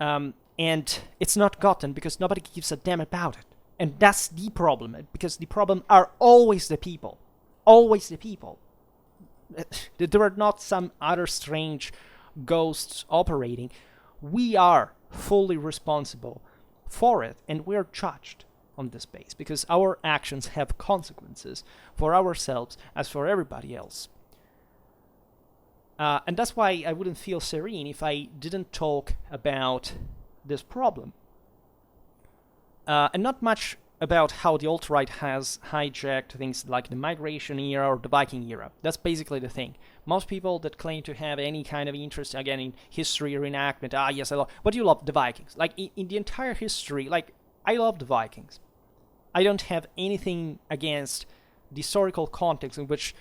and it's not gotten because nobody gives a damn about it. And that's the problem, because the problem are always the people. Always the people. There are not some other strange ghosts operating. We are fully responsible for it, and we are judged on this base, because our actions have consequences for ourselves as for everybody else. And that's why I wouldn't feel serene if I didn't talk about this problem. And not much about how the alt-right has hijacked things like the migration era or the Viking era. That's basically the thing. Most people that claim to have any kind of interest, again, in history or reenactment, yes, I love, but you love the Vikings. Like, in the entire history, like, I love the Vikings. I don't have anything against the historical context in which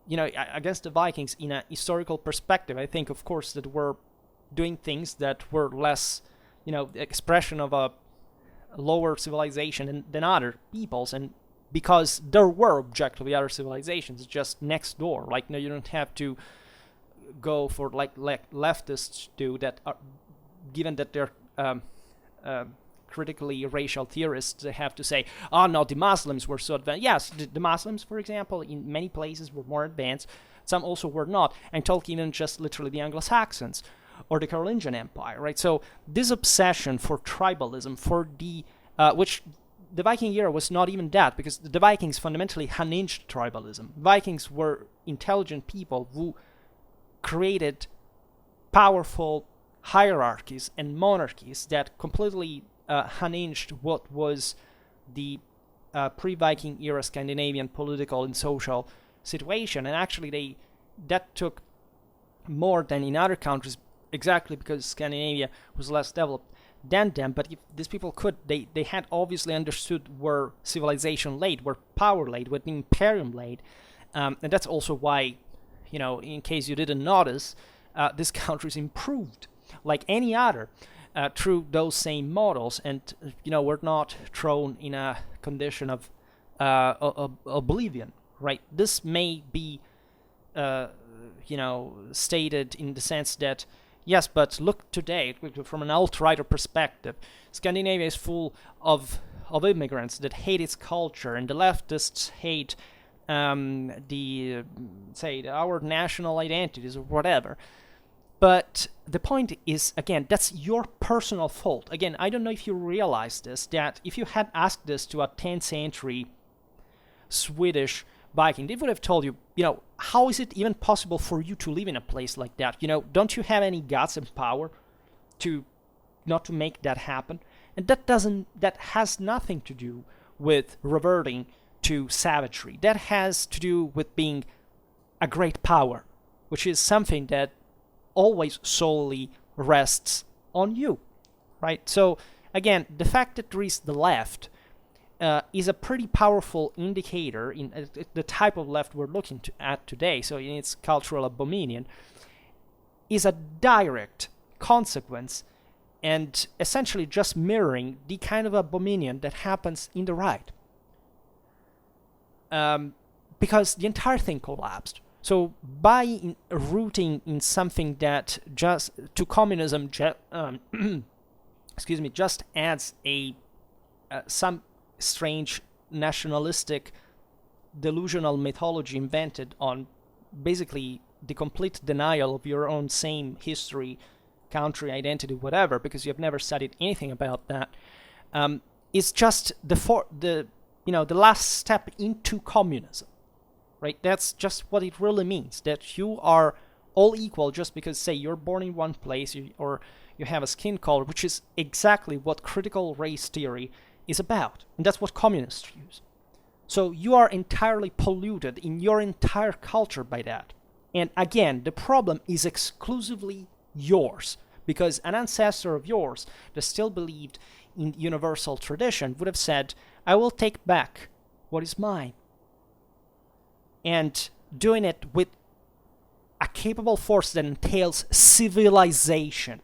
against the Vikings in a historical perspective, I think, of course, that were doing things that were less, expression of a lower civilization than other peoples, and because there were objectively other civilizations just next door. Like, you don't have to go for like leftists do that. Given that they're critically racial theorists, they have to say, oh no, the Muslims were so advanced. Yes, the Muslims, for example, in many places were more advanced. Some also were not. And talk even just literally the Anglo-Saxons or the Carolingian Empire, right? So this obsession for tribalism, for the which the Viking era was not even that, because the Vikings fundamentally unhinged tribalism. Vikings were intelligent people who created powerful hierarchies and monarchies that completely unhinged what was the pre-Viking era Scandinavian political and social situation. And actually that took more than in other countries, exactly because Scandinavia was less developed than them. But if these people could, they had obviously understood where civilization laid, where power laid, where the imperium laid. And that's also why, in case you didn't notice, these countries improved like any other through those same models, and we're not thrown in a condition of oblivion, right? This may be stated in the sense that, yes, but look today from an alt-righter perspective, Scandinavia is full of immigrants that hate its culture, and the leftists hate our national identities or whatever. But the point is, again, that's your personal fault. Again, I don't know if you realize this, that if you had asked this to a 10th century Swedish Viking, they would have told you, how is it even possible for you to live in a place like that? Don't you have any guts and power to not to make that happen? And that has nothing to do with reverting to savagery. That has to do with being a great power, which is something that always solely rests on you, right? So again, the fact that there is the left is a pretty powerful indicator in the type of left we're looking at today. So in its cultural dominion, is a direct consequence and essentially just mirroring the kind of dominion that happens in the right. Because the entire thing collapsed. So by rooting in something that just to communism, just adds some strange nationalistic delusional mythology invented on basically the complete denial of your own same history, country, identity, whatever, because you have never studied anything about that, is just the last step into communism. Right, that's just what it really means, that you are all equal just because, say, you're born in one place or you have a skin color, which is exactly what critical race theory is about. And that's what communists use. So you are entirely polluted in your entire culture by that. And again, the problem is exclusively yours, because an ancestor of yours that still believed in universal tradition would have said, I will take back what is mine. And doing it with a capable force that entails civilization,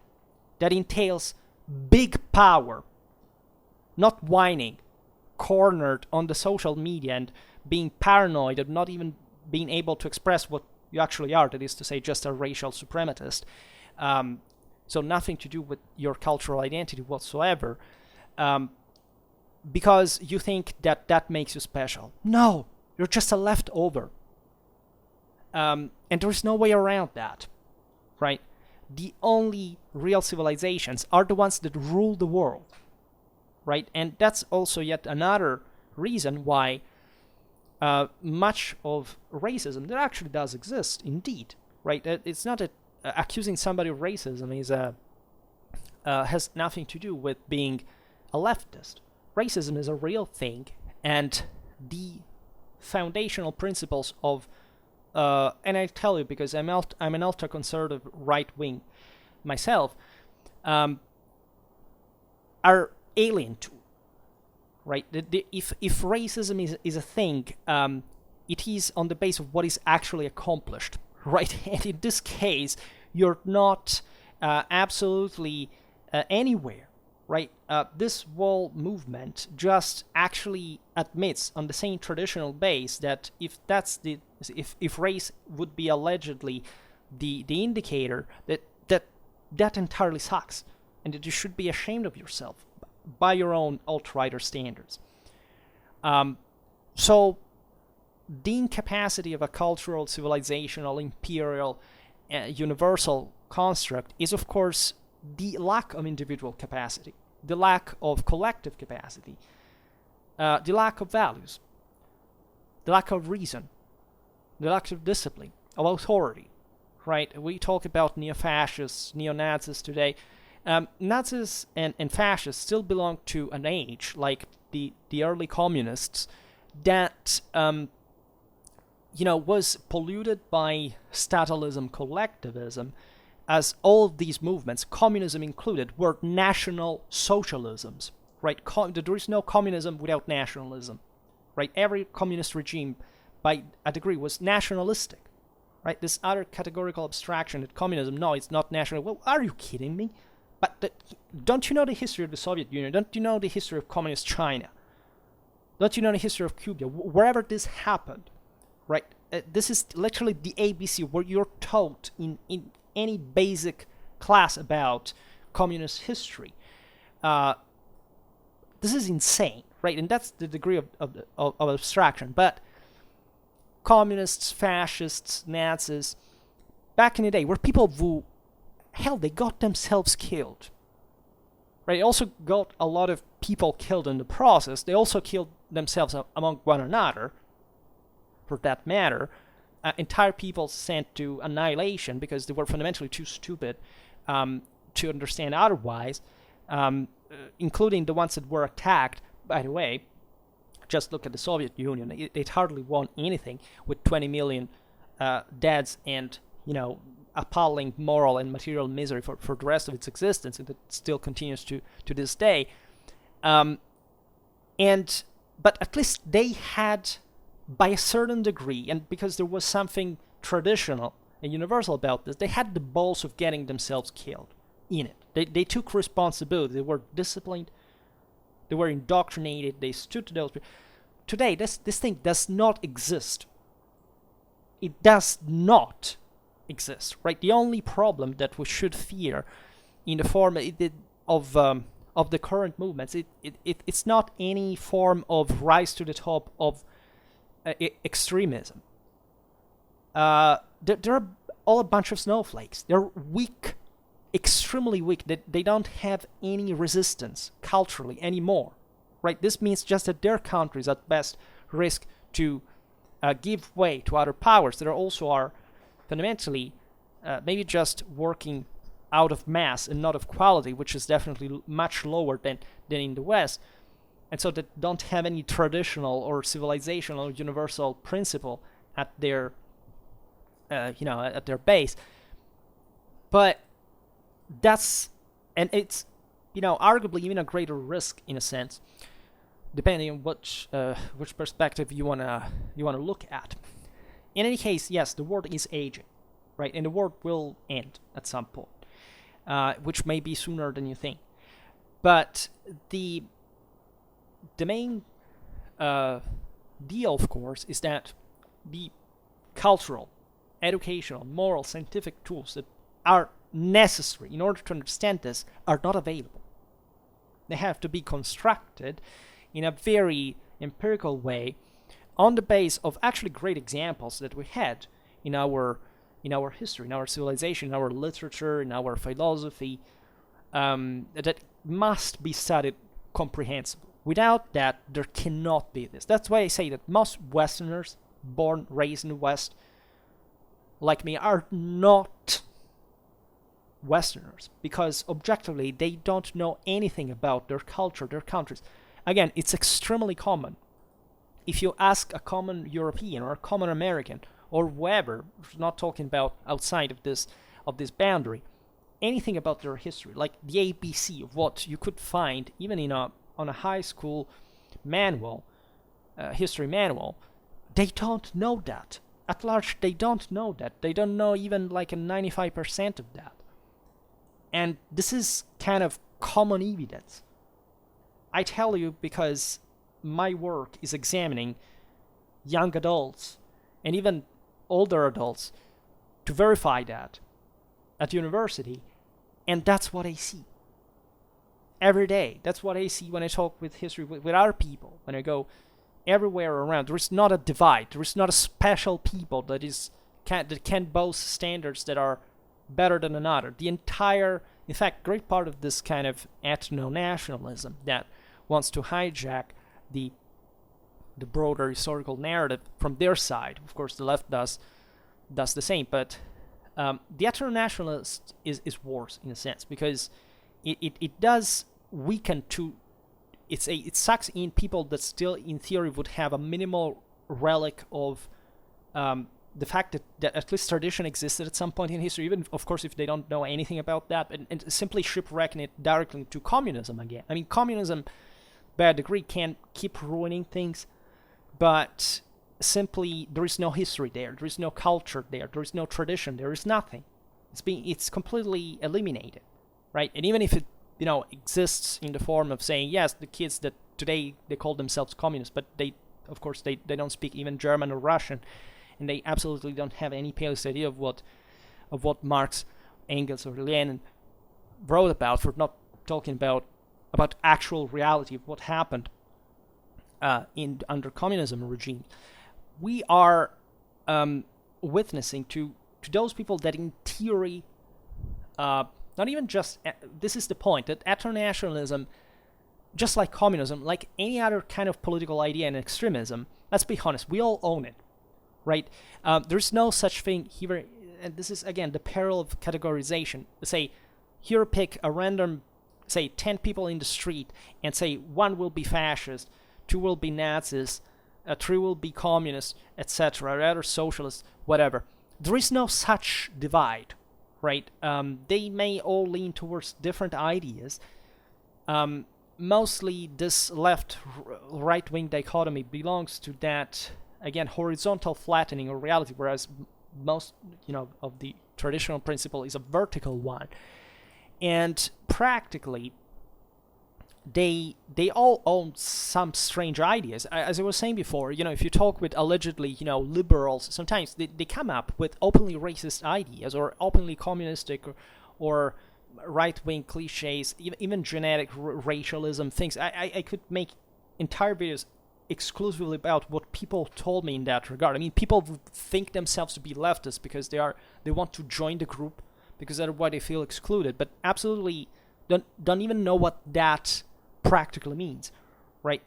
that entails big power, not whining, cornered on the social media and being paranoid of not even being able to express what you actually are, that is to say, just a racial suprematist. So nothing to do with your cultural identity whatsoever, because you think that makes you special. No! You're just a leftover. And there's no way around that, right? The only real civilizations are the ones that rule the world, right? And that's also yet another reason why much of racism that actually does exist, indeed, right? It's not that accusing somebody of racism is has nothing to do with being a leftist. Racism is a real thing, and the foundational principles of and I tell you, because I'm an ultra-conservative right-wing myself, are alien to, right? If racism is a thing, it is on the base of what is actually accomplished, right? And in this case, you're not absolutely anywhere, right? This whole movement just actually admits on the same traditional base that if race would be allegedly the indicator, that entirely sucks, and that you should be ashamed of yourself by your own alt-righter standards. So the incapacity of a cultural, civilizational, imperial, universal construct is, of course, the lack of individual capacity, the lack of collective capacity, the lack of values, the lack of reason, the lack of discipline, of authority, right? We talk about neo-fascists, neo-Nazis today. Nazis and fascists still belong to an age, like the early communists, that was polluted by statalism, collectivism, as all of these movements, communism included, were national socialisms, right? There is no communism without nationalism, right? Every communist regime, by a degree, was nationalistic, right? This other categorical abstraction that communism, no, it's not national. Well, are you kidding me? But don't you know the history of the Soviet Union? Don't you know the history of communist China? Don't you know the history of Cuba? Wherever this happened, right? This is literally the ABC where you're taught in any basic class about communist history. This is insane, right? And that's the degree of abstraction. But communists, fascists, Nazis, back in the day, were people who, hell, they got themselves killed. Right? They also got a lot of people killed in the process. They also killed themselves among one another, for that matter. Entire people sent to annihilation because they were fundamentally too stupid to understand otherwise, including the ones that were attacked. By the way, just look at the Soviet Union. It hardly won anything with 20 million deaths and, appalling moral and material misery for the rest of its existence, and it still continues to this day. But at least they had, by a certain degree, and because there was something traditional and universal about this, they had the balls of getting themselves killed in it. They took responsibility. They were disciplined. They were indoctrinated. They stood to those. Today, this thing does not exist. It does not exist, right? The only problem that we should fear in the form of the current movements, it's not any form of rise to the top of extremism. They're all a bunch of snowflakes. They're weak, extremely weak. They don't have any resistance culturally anymore, right? This means just that their countries at best risk to give way to other powers that also are fundamentally maybe just working out of mass and not of quality, which is definitely much lower than in the West, and so that don't have any traditional or civilizational or universal principle at their at their base. But it's arguably even a greater risk in a sense, depending on which perspective you wanna look at. In any case, yes, the world is aging, right, and the world will end at some point, which may be sooner than you think. But the main deal, of course, is that the cultural, educational, moral, scientific tools that are necessary in order to understand this are not available. They have to be constructed in a very empirical way on the base of actually great examples that we had in our history, in our civilization, in our literature, in our philosophy, that must be studied comprehensively. Without that, there cannot be this. That's why I say that most Westerners, born, raised in the West, like me, are not Westerners, because objectively they don't know anything about their culture, their countries. Again, it's extremely common. If you ask a common European or a common American or whoever, not talking about outside of this boundary, anything about their history, like the ABC of what you could find even on a high school manual, history manual, they don't know that. At large, they don't know that. They don't know even like a 95% of that. And this is kind of common evidence. I tell you because my work is examining young adults and even older adults to verify that at university, and that's what I see every day. That's what I see when I talk with history with other people, when I go everywhere around. There is not a divide. There is not a special people that can boast standards that are better than another. In fact, great part of this kind of ethno-nationalism that wants to hijack the broader historical narrative from their side. Of course, the left does the same, but the ethno-nationalist is worse in a sense, because it does weaken to it sucks in people that still in theory would have a minimal relic of the fact that at least tradition existed at some point in history, even of course if they don't know anything about that, and simply shipwrecking it directly to communism again. I mean, communism by a degree can keep ruining things, but simply there is no history there, there is no culture there is no tradition, there is nothing. It's completely eliminated, right? And even if it exists in the form of saying, yes, the kids that today they call themselves communists, but they don't speak even German or Russian, and they absolutely don't have any palest idea of what Marx, Engels, or Lenin wrote about, for not talking about actual reality of what happened under communism regime. We are witnessing to those people that in theory, not even just, this is the point, that ethno-nationalism, just like communism, like any other kind of political idea and extremism, let's be honest, we all own it, right? There's no such thing here, and this is, again, the peril of categorization. Say, here pick a random, say, 10 people in the street, and say, 1 will be fascist, 2 will be Nazis, 3 will be communists, etc., rather socialists, whatever. There is no such divide, right? They may all lean towards different ideas. Mostly this left-right-wing dichotomy belongs to that, again, horizontal flattening of reality, whereas most, of the traditional principle is a vertical one. And practically, they all own some strange ideas. As I was saying before, if you talk with allegedly, liberals, sometimes they come up with openly racist ideas or openly communistic or right-wing cliches, even genetic racialism things. I could make entire videos exclusively about what people told me in that regard. I mean, people think themselves to be leftists because they want to join the group because otherwise they feel excluded, but absolutely don't even know what that practically means, right?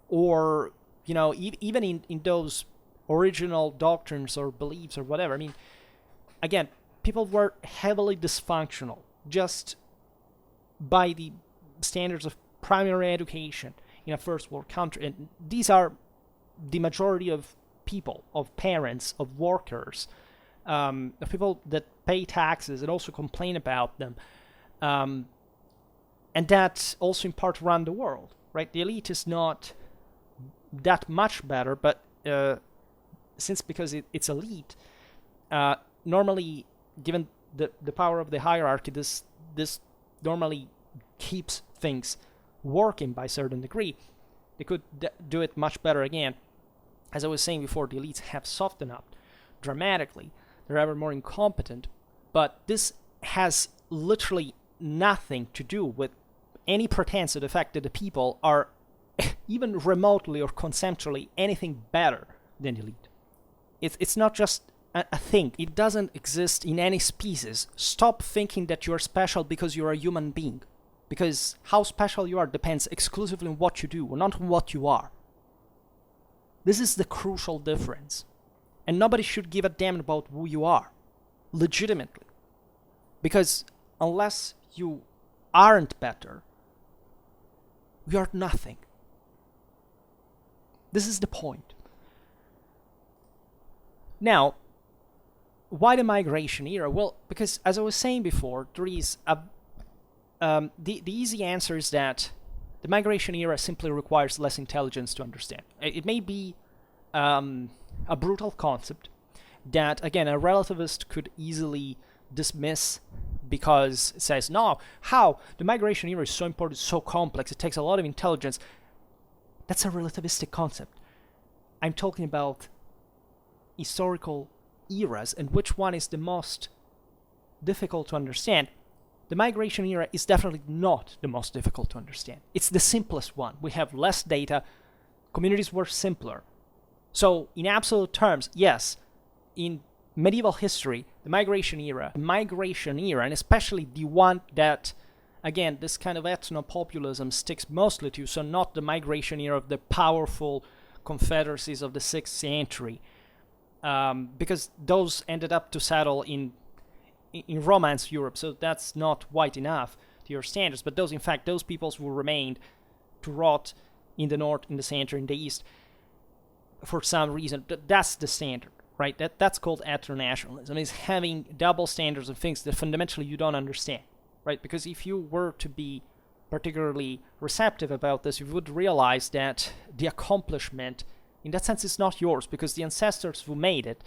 Or even in those original doctrines or beliefs or whatever. I mean, again, people were heavily dysfunctional just by the standards of primary education in a first world country, and these are the majority of people, of parents, of workers, of people that pay taxes and also complain about them. And that also in part run the world, right? The elite is not that much better, but because it's elite, normally, given the power of the hierarchy, this normally keeps things working by a certain degree. They could do it much better again. As I was saying before, the elites have softened up dramatically. They're ever more incompetent, but this has literally nothing to do with any pretense of the fact that the people are even remotely or conceptually anything better than the elite. It's not just a thing. It doesn't exist in any species. Stop thinking that you're special because you're a human being. Because how special you are depends exclusively on what you do, not on what you are. This is the crucial difference. And nobody should give a damn about who you are. Legitimately. Because unless you aren't better, you are nothing. This is the point. Now, why the migration era? Well, because as I was saying before, there is the easy answer is that the migration era simply requires less intelligence to understand. It may be a brutal concept that, again, a relativist could easily dismiss because it says, no, how? The migration era is so important, so complex, it takes a lot of intelligence. That's a relativistic concept. I'm talking about historical eras and which one is the most difficult to understand. The migration era is definitely not the most difficult to understand. It's the simplest one. We have less data. Communities were simpler. So in absolute terms, yes, in medieval history, the migration era, and especially the one that, again, this kind of ethno-populism sticks mostly to, so not the migration era of the powerful confederacies of the 6th century, because those ended up to settle in Romance Europe, so that's not white enough to your standards. But those, in fact, those peoples who remained to rot in the north, in the center, in the east, for some reason. That's the standard, right? That's called ethno-nationalism. It's having double standards of things that fundamentally you don't understand, right? Because if you were to be particularly receptive about this, you would realize that the accomplishment, in that sense, is not yours, because the ancestors who made it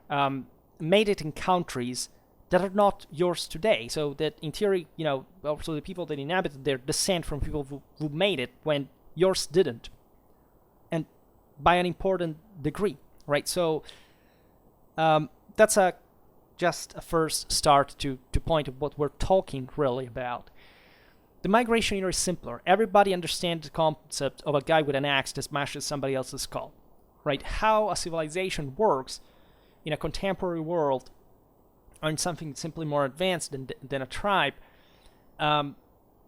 in countries that are not yours today. So that in theory, also the people that inhabited there descend from people who made it when yours didn't, and by an important degree, right? So that's just a first start to point of what we're talking really about. The migration era is simpler. Everybody understands the concept of a guy with an axe that smashes somebody else's skull, right? How a civilization works in a contemporary world, or in something simply more advanced than a tribe,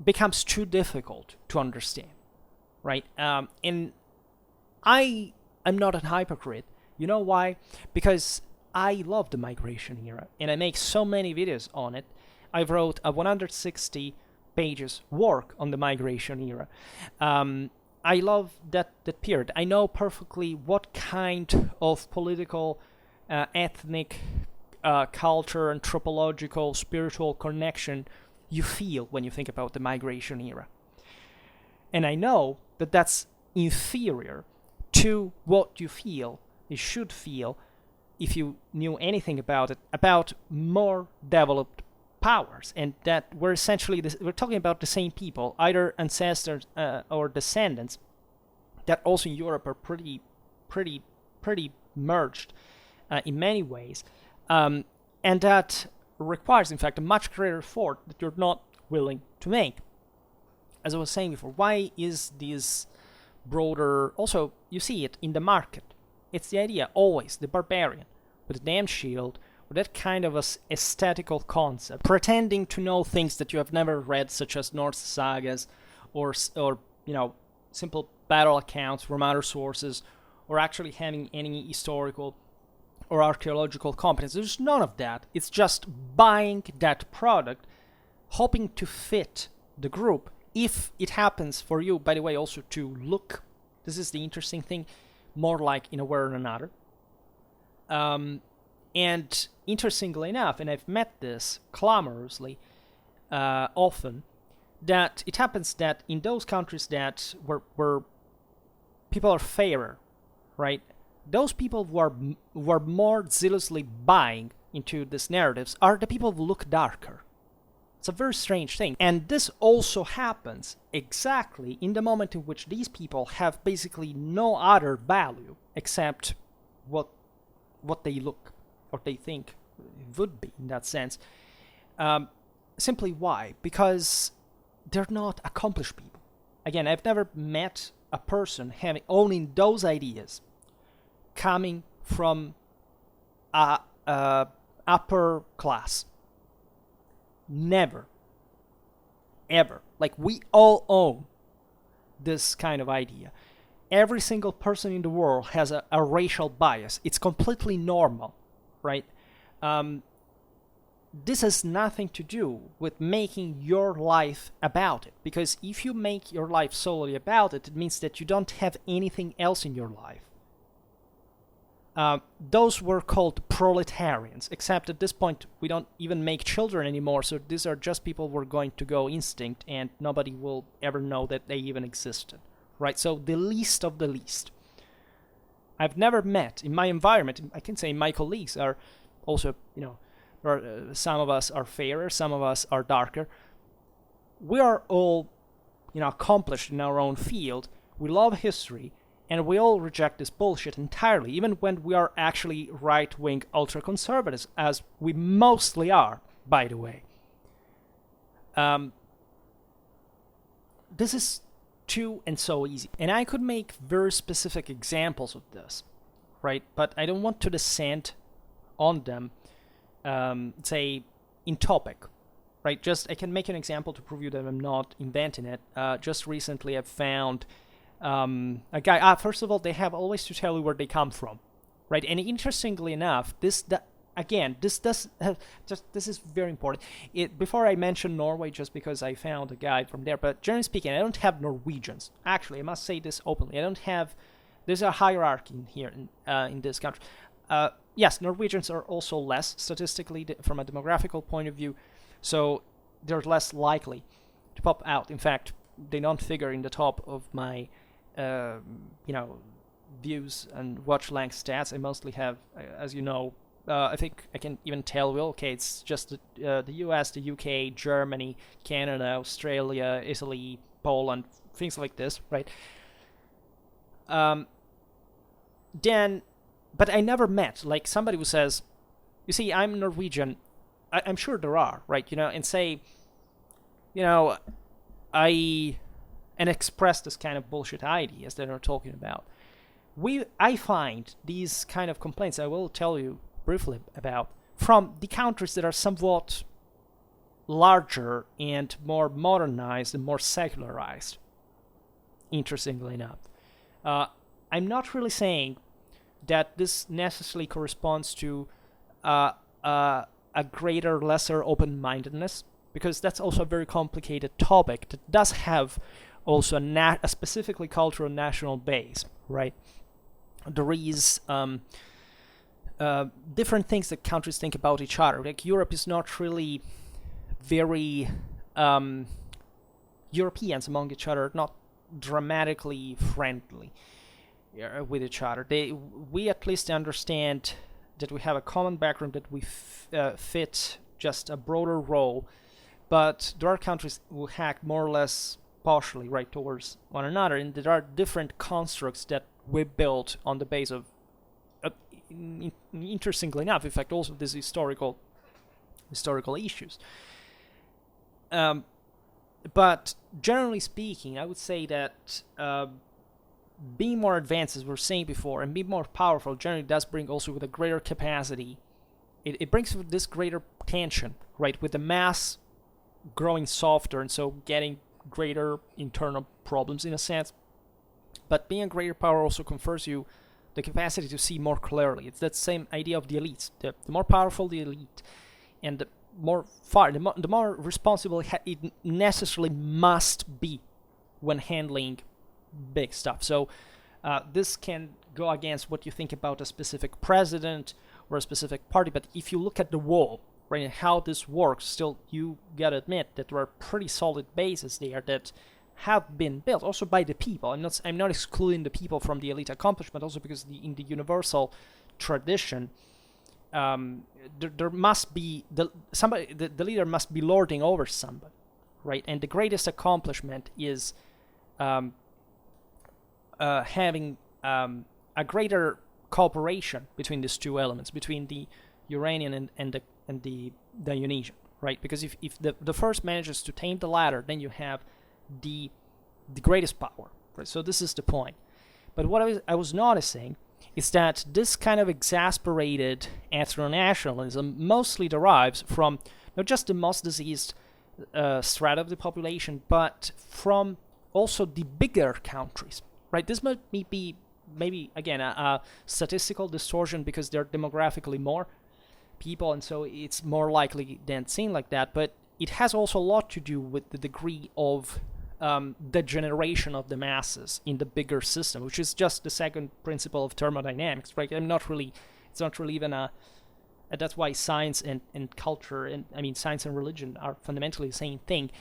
becomes too difficult to understand, right? And I am not a hypocrite. You know why? Because I love the migration era, and I make so many videos on it. I wrote a 160 pages work on the migration era. I love that period. I know perfectly what kind of political, ethnic, culture, anthropological, spiritual connection you feel when you think about the migration era. And I know that that's inferior to what you should feel, if you knew anything about it, about more developed powers, and that we're essentially we're talking about the same people, either ancestors or descendants, that also in Europe are pretty merged in many ways, and that requires, in fact, a much greater effort that you're not willing to make. As I was saying before, why is this broader? Also, you see it in the market. It's the idea, always, the barbarian with a damn shield, with that kind of aesthetical concept, pretending to know things that you have never read, such as Norse sagas, or simple battle accounts from other sources, or actually having any historical or archaeological competence. There's none of that. It's just buying that product, hoping to fit the group, if it happens for you, by the way, also to look, this is the interesting thing, more like in a way or another. And interestingly enough, and I've met this clamorously often, that it happens that in those countries that where people are fairer, right? Those people who are more zealously buying into these narratives are the people who look darker. It's a very strange thing. And this also happens exactly in the moment in which these people have basically no other value except what they look or they think it would be, in that sense. Simply why? Because they're not accomplished people. Again, I've never met a person owning those ideas coming from a upper class. Never. Ever. Like, we all own this kind of idea. Every single person in the world has a racial bias. It's completely normal, right? This has nothing to do with making your life about it. Because if you make your life solely about it, it means that you don't have anything else in your life. Those were called proletarians, except at this point we don't even make children anymore, so these are just people who are going to go instinct and nobody will ever know that they even existed, right? So the least of the least. I've never met in my environment. I can say my colleagues are also, some of us are fairer, some of us are darker. We are all, accomplished in our own field. We love history, and we all reject this bullshit entirely, even when we are actually right-wing ultra-conservatives, as we mostly are, by the way. This is too and so easy. And I could make very specific examples of this, right? But I don't want to descend on them, say, in topic, right? Just, I can make an example to prove you that I'm not inventing it. Just recently I found a guy, first of all, they have always to tell you where they come from, right? And interestingly enough, this is very important. Before I mention Norway, just because I found a guy from there, but generally speaking, I don't have Norwegians. Actually, I must say this openly. There's a hierarchy here in this country. Yes, Norwegians are also less statistically from a demographical point of view, so they're less likely to pop out. In fact, they don't figure in the top of my, views and watch length stats. I mostly have, as you know, I think I can even tell, well, okay, it's just the US, the UK, Germany, Canada, Australia, Italy, Poland, things like this, right? But I never met, like, somebody who says, you see, I'm Norwegian. I'm sure there are, right? And say, and express this kind of bullshit ideas that they're talking about. I find these kind of complaints, I will tell you briefly about, from the countries that are somewhat larger and more modernized and more secularized, interestingly enough. I'm not really saying that this necessarily corresponds to a greater, lesser open-mindedness, because that's also a very complicated topic that does have also a specifically cultural national base, right? There is different things that countries think about each other. Like, Europe is not really very Europeans among each other, not dramatically friendly with each other. We at least understand that we have a common background, that we fit just a broader role, but there are countries who hack more or less partially right towards one another, and there are different constructs that we built on the base of, interestingly enough, in fact, also these historical issues. But generally speaking, I would say that being more advanced, as we were saying before, and being more powerful generally does bring also with a greater capacity. It brings with this greater tension, right, with the mass growing softer and so getting greater internal problems in a sense. But being a greater power also confers you the capacity to see more clearly. It's that same idea of the elites. The more powerful the elite, and the more responsible it necessarily must be when handling big stuff. So this can go against what you think about a specific president or a specific party, but if you look at the wall, right, and how this works, still you gotta admit that there are pretty solid bases there that have been built also by the people. I'm not excluding the people from the elite accomplishment, also because in the universal tradition, there must be the leader must be lording over somebody, right? And the greatest accomplishment is having a greater cooperation between these two elements, between the Uranian and the Dionysian, right? Because if the first manages to tame the latter, then you have the greatest power, right? So this is the point. But what I was noticing is that this kind of exasperated ethno-nationalism mostly derives from not just the most diseased strata of the population, but from also the bigger countries, right? This might be maybe again a statistical distortion because they're demographically more people, and so it's more likely than seen like that. But it has also a lot to do with the degree of degeneration of the masses in the bigger system, which is just the second principle of thermodynamics, right? It's not really even that's why science and culture, and I mean science and religion are fundamentally the same thing.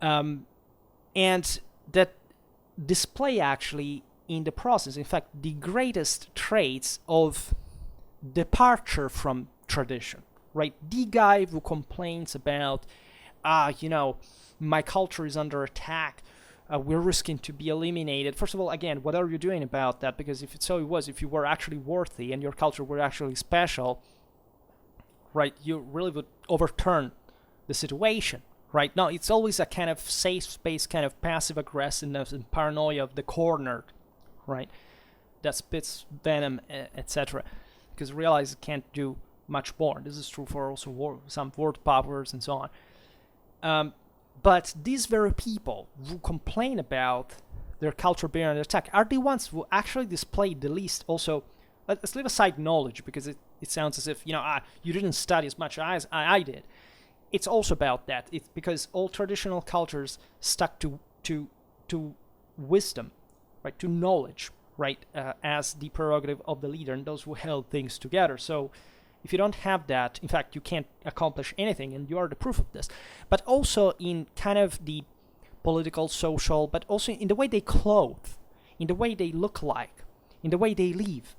And that display actually in the process, in fact, the greatest traits of departure from tradition, right? The guy who complains about, my culture is under attack, we're risking to be eliminated. First of all, again, what are you doing about that? Because if you were actually worthy and your culture were actually special, right, you really would overturn the situation, right? No, it's always a kind of safe space, kind of passive aggressiveness and paranoia of the cornered, right? That spits venom, etc. Because realize it can't do much more. This is true for also some world powers and so on. But these very people who complain about their culture being under attack are the ones who actually display the least. Also, let's leave aside knowledge, because it sounds as if you didn't study as much as I did. It's also about that. It's because all traditional cultures stuck to wisdom, right, to knowledge, right, as the prerogative of the leader and those who held things together. So if you don't have that, in fact, you can't accomplish anything, and you are the proof of this. But also in kind of the political, social, but also in the way they clothe, in the way they look like, in the way they live.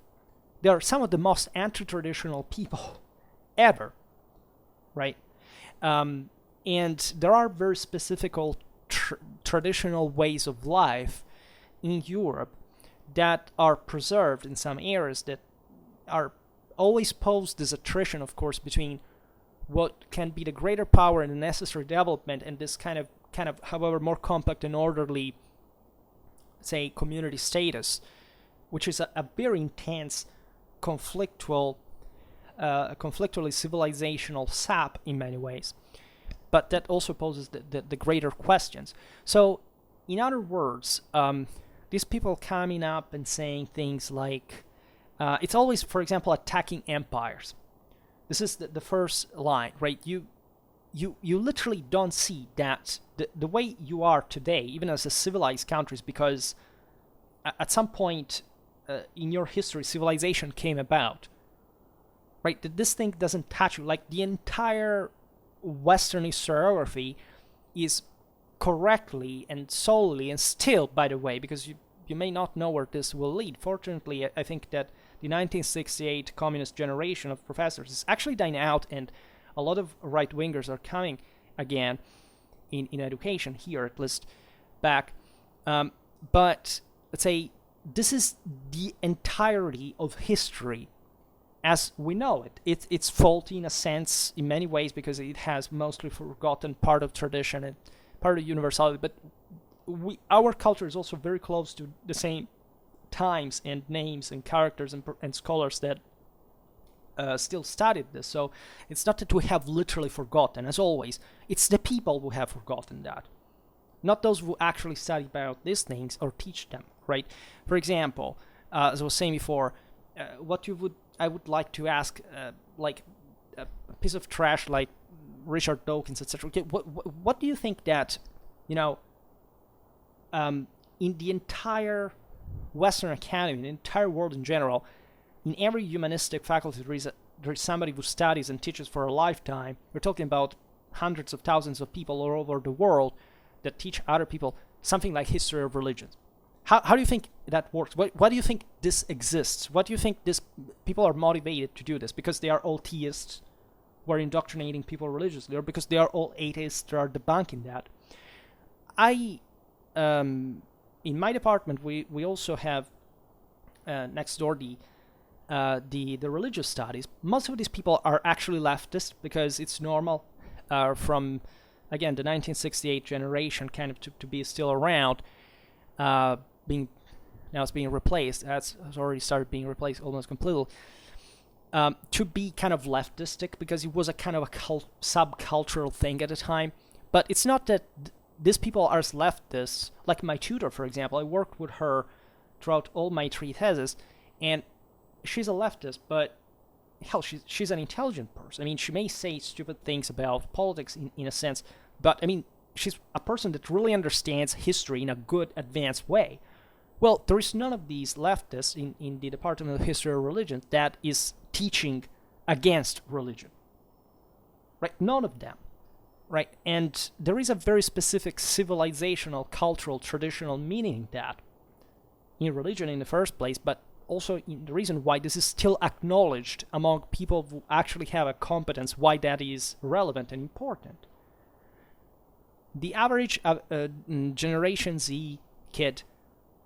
They are some of the most anti-traditional people ever, right? And there are very specific traditional ways of life in Europe that are preserved in some areas that are always posed this attrition, of course, between what can be the greater power and the necessary development and this kind of, however, more compact and orderly, say, community status, which is a very intense, conflictually civilizational sap in many ways. But that also poses the greater questions. So, in other words, these people coming up and saying things like, it's always, for example, attacking empires. This is the first line, right? You literally don't see that the way you are today, even as a civilized countries, because at some point in your history, civilization came about, right? That this thing doesn't touch you. Like the entire Western historiography is correctly and solely, and still, by the way, because you may not know where this will lead. Fortunately, I think that the 1968 communist generation of professors is actually dying out, and a lot of right-wingers are coming again in education here, at least back. But let's say this is the entirety of history as we know it. It's faulty in a sense, in many ways, because it has mostly forgotten part of tradition and part of universality. But our culture is also very close to the same times and names and characters and scholars that still studied this. So it's not that we have literally forgotten, as always. It's the people who have forgotten that, not those who actually study about these things or teach them, right? For example, as I was saying before, I would like to ask, like a piece of trash like Richard Dawkins, etc. Okay, what do you think that, in the entire Western Academy, the entire world in general, in every humanistic faculty, there is somebody who studies and teaches for a lifetime. We're talking about hundreds of thousands of people all over the world that teach other people something like history of religions. How do you think that works? Why do you think this exists? What do you think people are motivated to do this? Because they are all theists who are indoctrinating people religiously, or because they are all atheists that are debunking that? In my department, we also have next door the religious studies. Most of these people are actually leftist because it's normal from, again, the 1968 generation kind of to be still around. Now it's being replaced. Has already started being replaced almost completely. To be kind of leftistic, because it was a kind of a subcultural thing at the time. But it's not that these people are leftists. Like my tutor, for example, I worked with her throughout all my 3 theses, and she's a leftist, but hell, she's an intelligent person. I mean, she may say stupid things about politics in a sense, but I mean, she's a person that really understands history in a good, advanced way. Well, there is none of these leftists in the Department of History or Religion that is teaching against religion. Right? None of them. Right? And there is a very specific civilizational, cultural, traditional meaning in that. in religion in the first place, but also in the reason why this is still acknowledged among people who actually have a competence, why that is relevant and important. The average Generation Z kid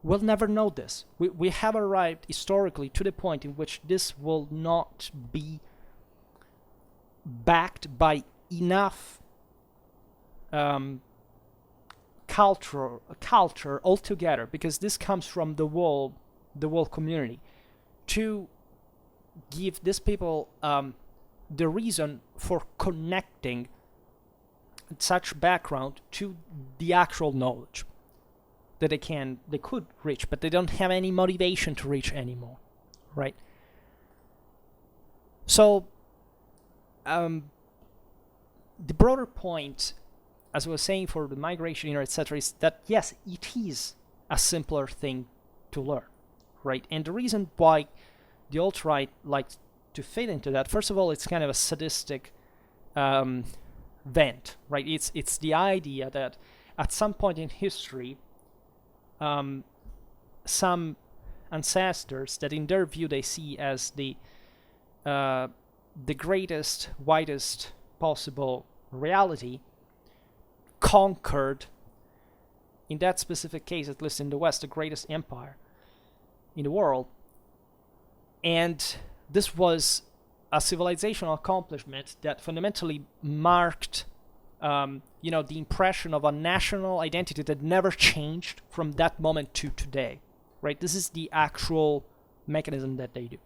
will never know this. We have arrived historically to the point in which this will not be backed by enough culture altogether, because this comes from the whole community, to give these people the reason for connecting such background to the actual knowledge that they could reach, but they don't have any motivation to reach anymore, right? So the broader point, as I was saying, for the migration era, etc., is that yes, it is a simpler thing to learn, right? And the reason why the alt-right likes to fit into that, first of all, it's kind of a sadistic vent, right? It's the idea that at some point in history, some ancestors that in their view they see as the greatest, widest possible reality, conquered, in that specific case, at least in the West, the greatest empire in the world. And this was a civilizational accomplishment that fundamentally marked the impression of a national identity that never changed from that moment to today, right? This is the actual mechanism that they do.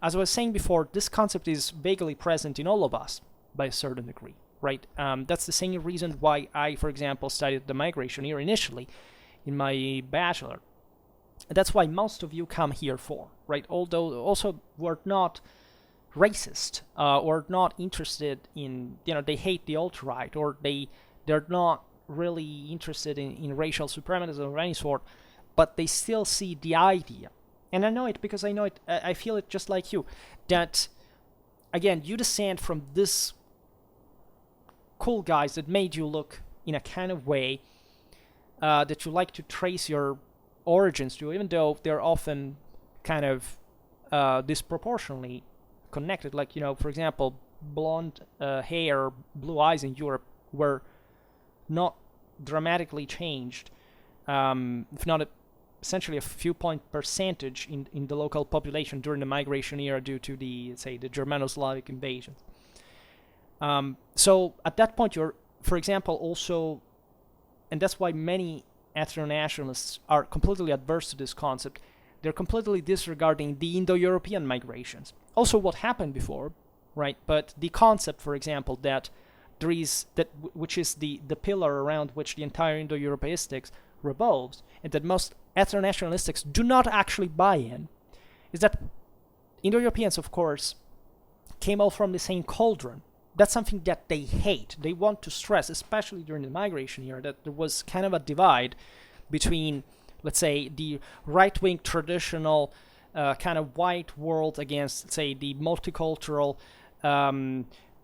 As I was saying before, this concept is vaguely present in all of us by a certain degree, right? That's the same reason why I, for example, studied the migration here initially in my bachelor. That's why most of you come here for, right? Although also we're not racist or not interested in, they hate the alt-right, or they're not really interested in racial supremacism of any sort, but they still see the idea. And I know it because I know it, I feel it just like you, that, again, you descend from this cool guys that made you look in a kind of way that you like to trace your origins to, even though they're often kind of disproportionately connected. Like, for example, blonde hair, blue eyes in Europe were not dramatically changed, if not essentially a few point percentage in the local population during the migration era due to the Germano-Slavic invasions. So at that point, you're, for example, also, and that's why many ethno-nationalists are completely adverse to this concept, they're completely disregarding the Indo-European migrations. Also what happened before, right? But the concept, for example, that there is, which is the pillar around which the entire Indo-Europeistics revolves, and that most ethno-nationalistics do not actually buy in, is that Indo-Europeans, of course, came all from the same cauldron. That's something that they hate. They want to stress, especially during the migration era, that there was kind of a divide between, let's say, the right-wing traditional kind of white world against, say, the multicultural,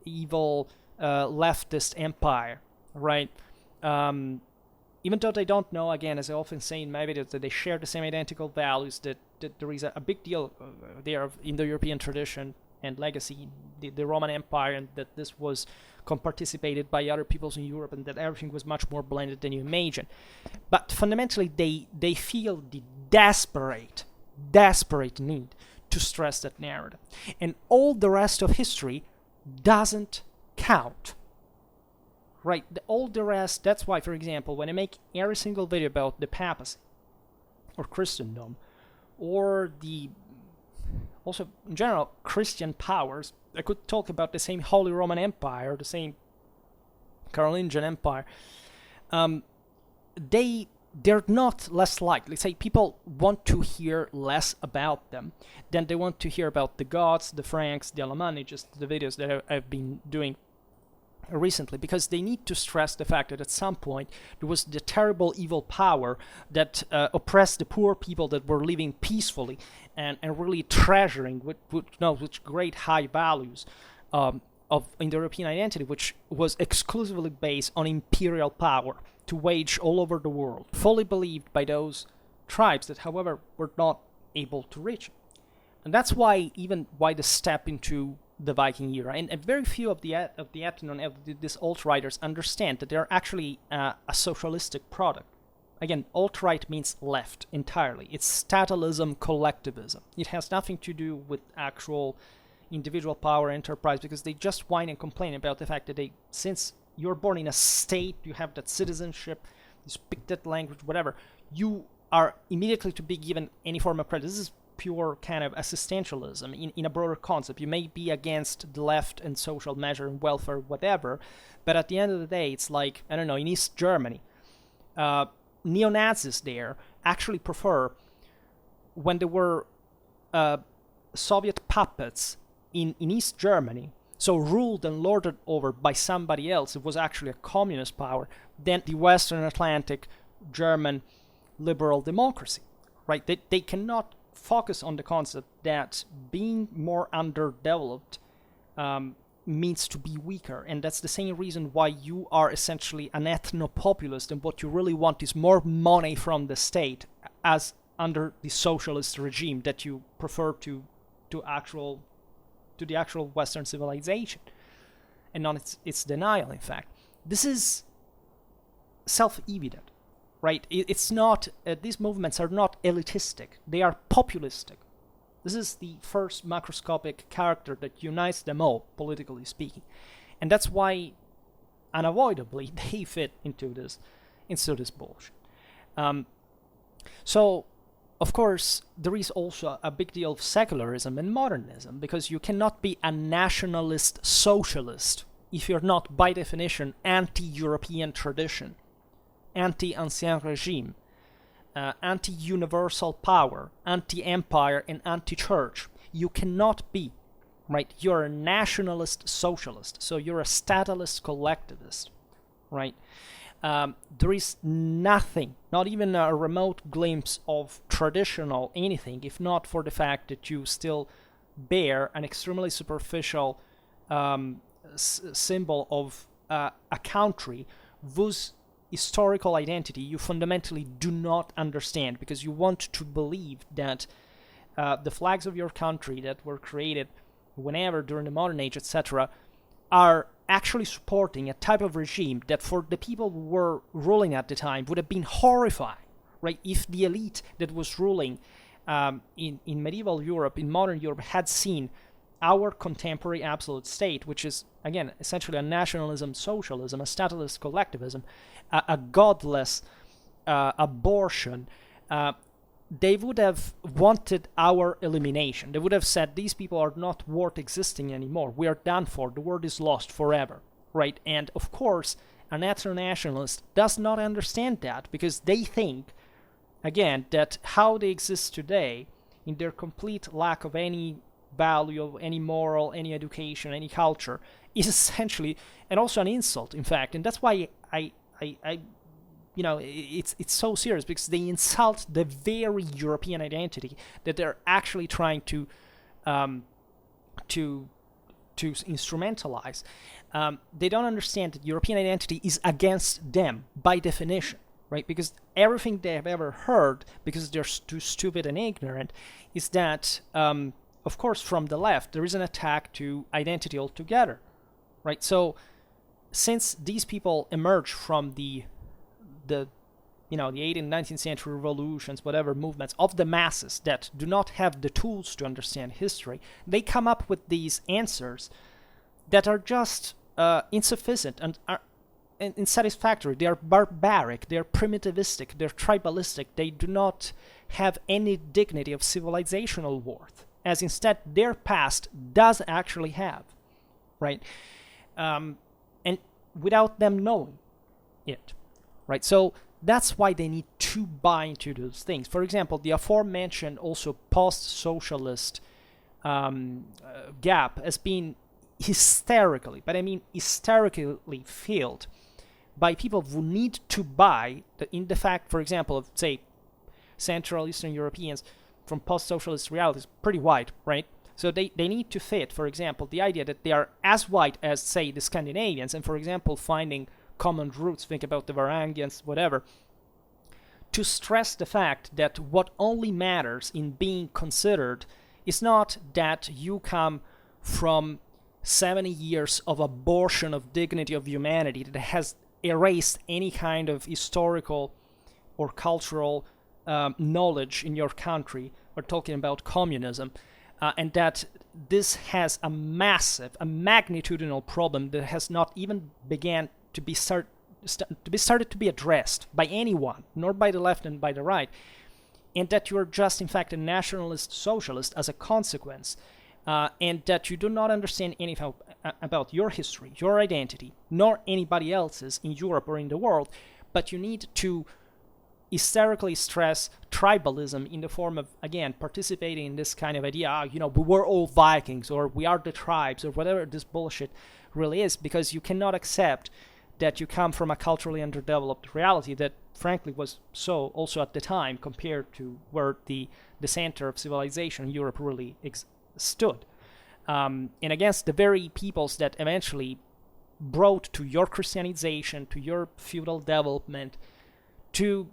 evil leftist empire, right? Even though they don't know, again, as I often say in my videos, that they share the same identical values, that there is a big deal there of Indo-European tradition and legacy, the Roman Empire, and that this was comparticipated by other peoples in Europe, and that everything was much more blended than you imagine. But fundamentally, they feel the desperate need to stress that narrative. And all the rest of history doesn't count. Right? All the rest, that's why, for example, when I make every single video about the papacy, or Christendom, or also, in general, Christian powers, I could talk about the same Holy Roman Empire, the same Carolingian Empire. They're not less likely. Say people want to hear less about them than they want to hear about the Goths, the Franks, the Alemanni, just the videos that I've been doing recently, because they need to stress the fact that at some point there was the terrible evil power that oppressed the poor people that were living peacefully and really treasuring with great high values of Indo-European identity, which was exclusively based on imperial power to wage all over the world, fully believed by those tribes that, however, were not able to reach it. And that's why the step into the Viking era, and very few of the ethnon of these alt-righters understand that they're actually a socialistic product. Again, alt-right means left entirely. It's statalism, collectivism. It has nothing to do with actual individual power enterprise, because they just whine and complain about the fact that since you're born in a state, you have that citizenship, you speak that language, whatever, you are immediately to be given any form of credit. This is pure kind of assistentialism in a broader concept. You may be against the left and social measure and welfare, whatever, but at the end of the day, it's like, I don't know, in East Germany, neo-Nazis there actually prefer, when there were Soviet puppets in East Germany, so ruled and lorded over by somebody else, it was actually a communist power, than the Western Atlantic German liberal democracy, right? They cannot focus on the concept that being more underdeveloped means to be weaker, and that's the same reason why you are essentially an ethno-populist, and what you really want is more money from the state, as under the socialist regime that you prefer to the actual Western civilization, and not its denial. In fact, this is self-evident, right? It's not, these movements are not elitistic, they are populistic. This is the first macroscopic character that unites them all, politically speaking. And that's why, unavoidably, they fit into this bullshit. So, of course, there is also a big deal of secularism and modernism, because you cannot be a nationalist socialist if you're not, by definition, anti-European tradition, anti-ancien regime, anti-universal power, anti-empire, and anti-church. You cannot be, right? You're a nationalist socialist, so you're a statalist collectivist, right? There is nothing, not even a remote glimpse of traditional anything, if not for the fact that you still bear an extremely superficial symbol of a country whose historical identity you fundamentally do not understand, because you want to believe that the flags of your country that were created whenever during the modern age, etc., are actually supporting a type of regime that for the people who were ruling at the time would have been horrifying, right? If the elite that was ruling in medieval Europe, in modern Europe, had seen our contemporary absolute state, which is, again, essentially a nationalism, socialism, a statalist collectivism, a godless abortion, they would have wanted our elimination. They would have said, these people are not worth existing anymore. We are done for. The world is lost forever, right? And, of course, an ethno-nationalist does not understand that, because they think, again, that how they exist today, in their complete lack of any value, of any moral, any education, any culture, is essentially, and also an insult, in fact. And that's why I it's so serious, because they insult the very European identity that they're actually trying to instrumentalize. They don't understand that European identity is against them by definition, right? Because everything they have ever heard, because they're too stupid and ignorant, is that, of course, from the left, there is an attack to identity altogether, right? So, since these people emerge from the 18th and 19th century revolutions, whatever movements of the masses that do not have the tools to understand history, they come up with these answers that are just insufficient and are unsatisfactory. They are barbaric, they are primitivistic, they're tribalistic, they do not have any dignity of civilizational worth, as instead their past does actually have, right? And without them knowing it, right? So that's why they need to buy into those things. For example, the aforementioned also post-socialist gap has been hysterically, but I mean hysterically filled by people who need to buy in the fact, for example, of, say, Central Eastern Europeans from post-socialist realities, pretty white, right? So they need to fit, for example, the idea that they are as white as, say, the Scandinavians, and, for example, finding common roots, think about the Varangians, whatever, to stress the fact that what only matters in being considered is not that you come from 70 years of abortion of dignity of humanity that has erased any kind of historical or cultural knowledge in your country. We're talking about communism, and that this has a magnitudinal problem that has not even began to be started to be addressed by anyone, nor by the left and by the right, and that you're just in fact a nationalist socialist as a consequence, and that you do not understand anything about your history, your identity, nor anybody else's in Europe or in the world, but you need to hysterically stress tribalism in the form of, again, participating in this kind of idea, we're all Vikings, or we are the tribes, or whatever this bullshit really is, because you cannot accept that you come from a culturally underdeveloped reality that, frankly, was so also at the time compared to where the center of civilization in Europe really stood. And against the very peoples that eventually brought to your Christianization, to your feudal development, to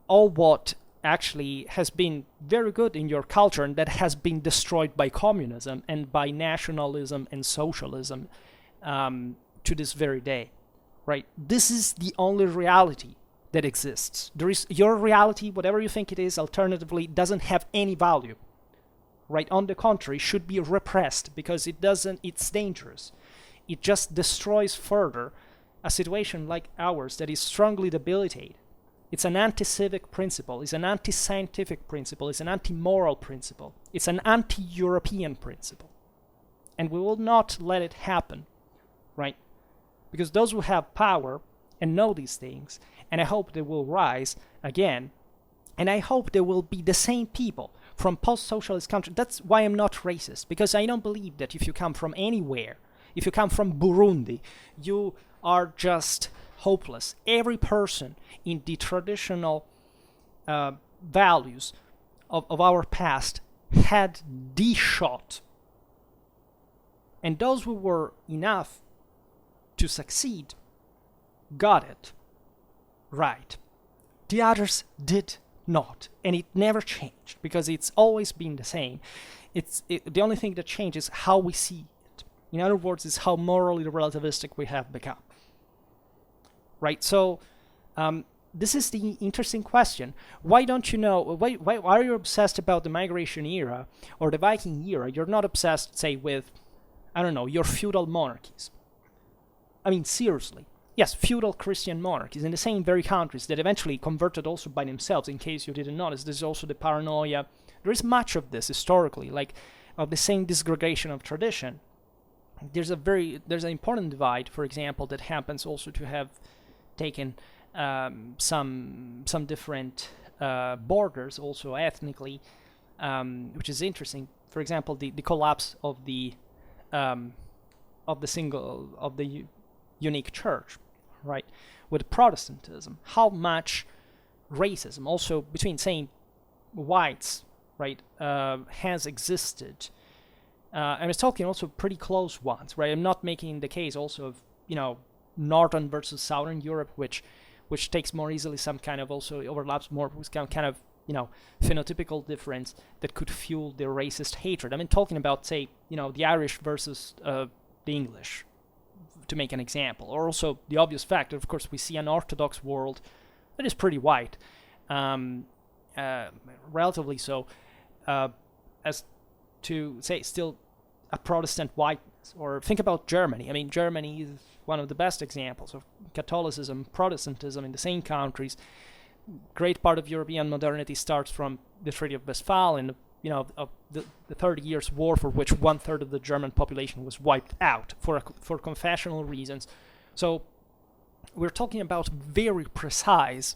all what actually has been very good in your culture and that has been destroyed by communism and by nationalism and socialism to this very day, right? This is the only reality that exists. There is your reality, whatever you think it is, alternatively, doesn't have any value, right? On the contrary, should be repressed because it's dangerous. It just destroys further a situation like ours that is strongly debilitated. It's an anti-civic principle, it's an anti-scientific principle, it's an anti-moral principle, it's an anti-European principle. And we will not let it happen, right? Because those who have power and know these things, and I hope they will rise again, and I hope they will be the same people from post-socialist countries. That's why I'm not racist, because I don't believe that if you come from anywhere, if you come from Burundi, you are just hopeless. Every person in the traditional values of our past had the shot. And those who were enough to succeed got it right. The others did not. And it never changed because it's always been the same. The only thing that changes is how we see it. In other words, it's how morally relativistic we have become. Right, so this is the interesting question. Why don't you know? Why are you obsessed about the migration era or the Viking era? You're not obsessed, say, with, I don't know, your feudal monarchies. I mean, seriously. Yes, feudal Christian monarchies in the same very countries that eventually converted also by themselves. In case you didn't notice, there's also the paranoia. There is much of this historically, like of the same disgregation of tradition. There's an important divide, for example, that happens also to have taken some different borders also ethnically, which is interesting. For example, the collapse of the unique church, right? With Protestantism, how much racism also between, saying, whites, right, has existed. I was talking also pretty close ones, right? I'm not making the case also of Northern versus Southern Europe, which takes more easily some kind of also overlaps more with kind of phenotypical difference that could fuel the racist hatred. I mean, talking about, say, the Irish versus the English, to make an example, or also the obvious fact that, of course, we see an Orthodox world that is pretty white, relatively so, as to say still a Protestant whiteness. Or think about Germany. I mean, Germany is one of the best examples of Catholicism, Protestantism in the same countries. Great part of European modernity starts from the Treaty of Westphalia, of the 30 Years' War, for which 1/3 of the German population was wiped out for confessional reasons. So we're talking about very precise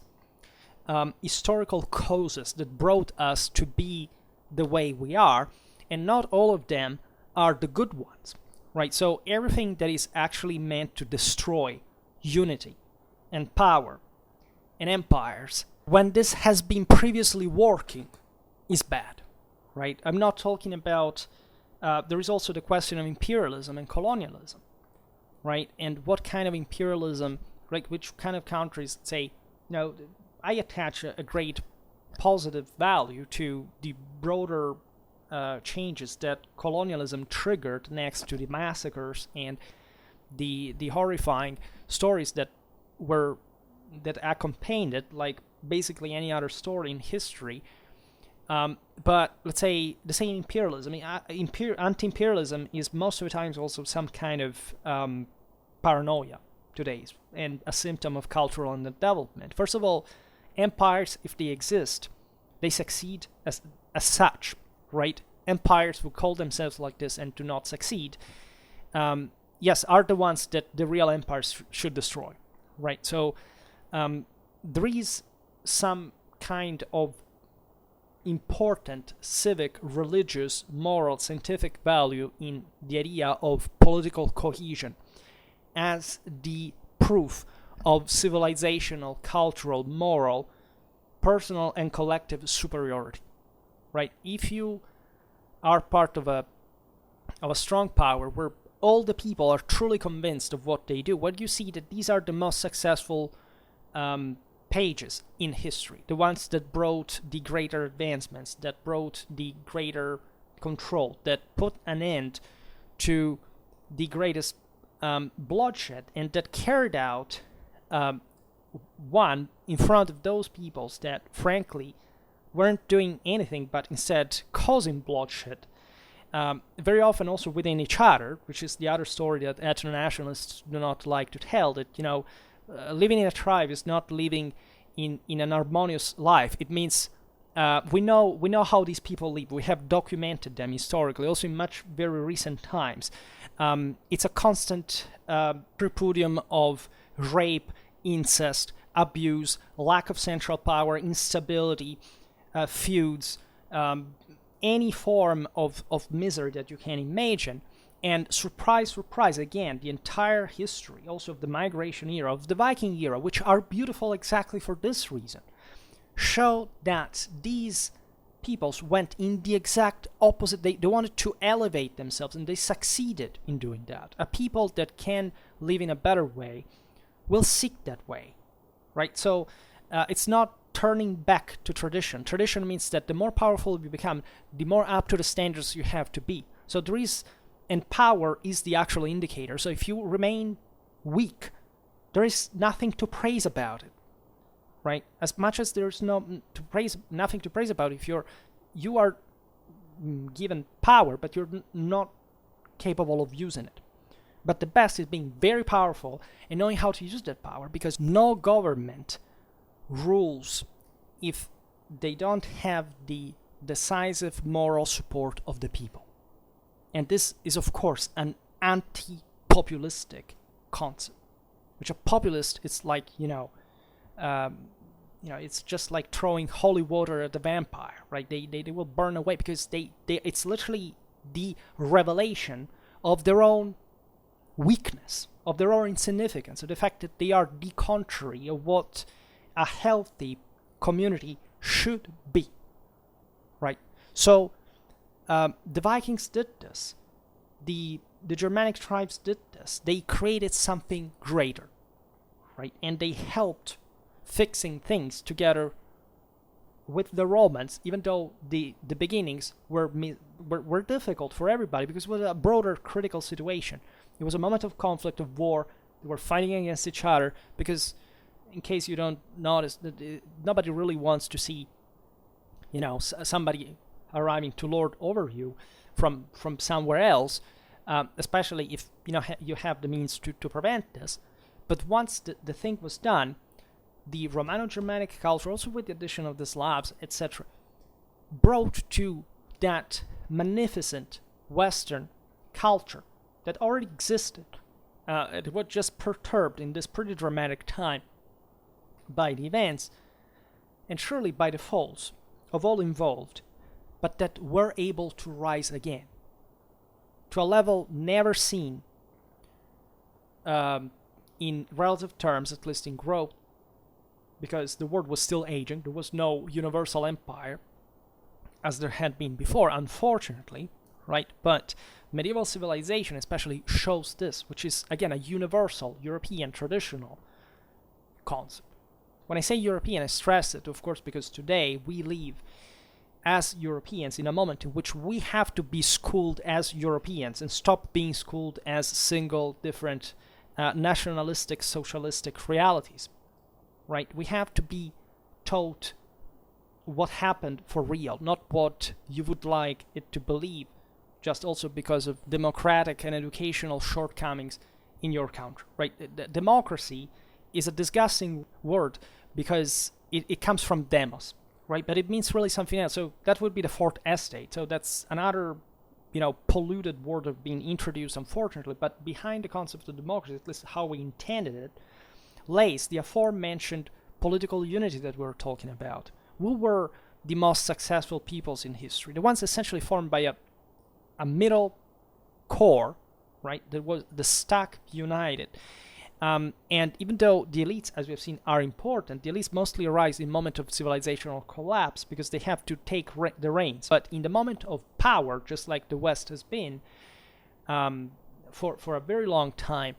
historical causes that brought us to be the way we are, and not all of them are the good ones. Right, so everything that is actually meant to destroy unity and power and empires, when this has been previously working, is bad, right? I'm not talking about, there is also the question of imperialism and colonialism, right? And what kind of imperialism, right, which kind of countries say, I attach a great positive value to the broader changes that colonialism triggered next to the massacres and the horrifying stories that accompanied it, like basically any other story in history. But let's say the same imperialism. I mean, anti-imperialism is most of the times also some kind of paranoia today, and a symptom of cultural underdevelopment. First of all, empires, if they exist, they succeed as such, right? Empires who call themselves like this and do not succeed, yes, are the ones that the real empires should destroy, right? So there is some kind of important civic, religious, moral, scientific value in the idea of political cohesion as the proof of civilizational, cultural, moral, personal, and collective superiority, right? If you are part of a strong power where all the people are truly convinced of what they do, what you see that these are the most successful pages in history, the ones that brought the greater advancements, that brought the greater control, that put an end to the greatest bloodshed, and that carried out one in front of those peoples that frankly weren't doing anything but instead causing bloodshed, very often also within each other, which is the other story that ethno-nationalists do not like to tell, that, you know, living in a tribe is not living in an harmonious life. It means we know how these people live. We have documented them historically, also in much very recent times. It's a constant repudium of rape, incest, abuse, lack of central power, instability, feuds, any form of misery that you can imagine. And surprise, surprise, again, the entire history also of the migration era, of the Viking era, which are beautiful exactly for this reason, show that these peoples went in the exact opposite. They wanted to elevate themselves, and they succeeded in doing that. A people that can live in a better way will seek that way, right? So it's not turning back to tradition. Tradition means that the more powerful you become, the more up to the standards you have to be. So there is, and power is the actual indicator. So if you remain weak, there is nothing to praise about it, right? As much as there's nothing to praise about if you are given power, but you're not capable of using it. But the best is being very powerful and knowing how to use that power, because no government rules if they don't have the decisive moral support of the people. And this is, of course, an anti-populistic concept, which a populist is like, it's just like throwing holy water at the vampire, right? They will burn away because it's literally the revelation of their own weakness, of their own insignificance, of the fact that they are the contrary of what a healthy community should be, right? So the Vikings did this. The Germanic tribes did this. They created something greater, right? And they helped fixing things together with the Romans, even though the beginnings were difficult for everybody, because it was a broader critical situation. It was a moment of conflict, of war. They were fighting against each other because, in case you don't notice, nobody really wants to see, somebody arriving to lord over you from somewhere else, especially if you have the means to prevent this. But once the thing was done, the Romano-Germanic culture, also with the addition of the Slavs, etc., brought to that magnificent Western culture that already existed. It was just perturbed in this pretty dramatic time by the events, and surely by the faults of all involved, but that were able to rise again to a level never seen in relative terms, at least in growth, because the world was still aging. There was no universal empire as there had been before, unfortunately, right? But medieval civilization especially shows this, which is, again, a universal European traditional concept. When I say European, I stress it, of course, because today we live as Europeans in a moment in which we have to be schooled as Europeans and stop being schooled as single different nationalistic, socialistic realities, right? We have to be taught what happened for real, not what you would like it to believe, just also because of democratic and educational shortcomings in your country, right? Democracy is a disgusting word because it comes from demos, right? But it means really something else. So that would be the fourth estate. So that's another, polluted word of being introduced, unfortunately. But behind the concept of democracy, at least how we intended it, lays the aforementioned political unity that we're talking about. We were the most successful peoples in history, the ones essentially formed by a middle core, right? That was the stock united. And even though the elites, as we have seen, are important, the elites mostly arise in moment of civilizational collapse because they have to take the reins. But in the moment of power, just like the West has been for a very long time,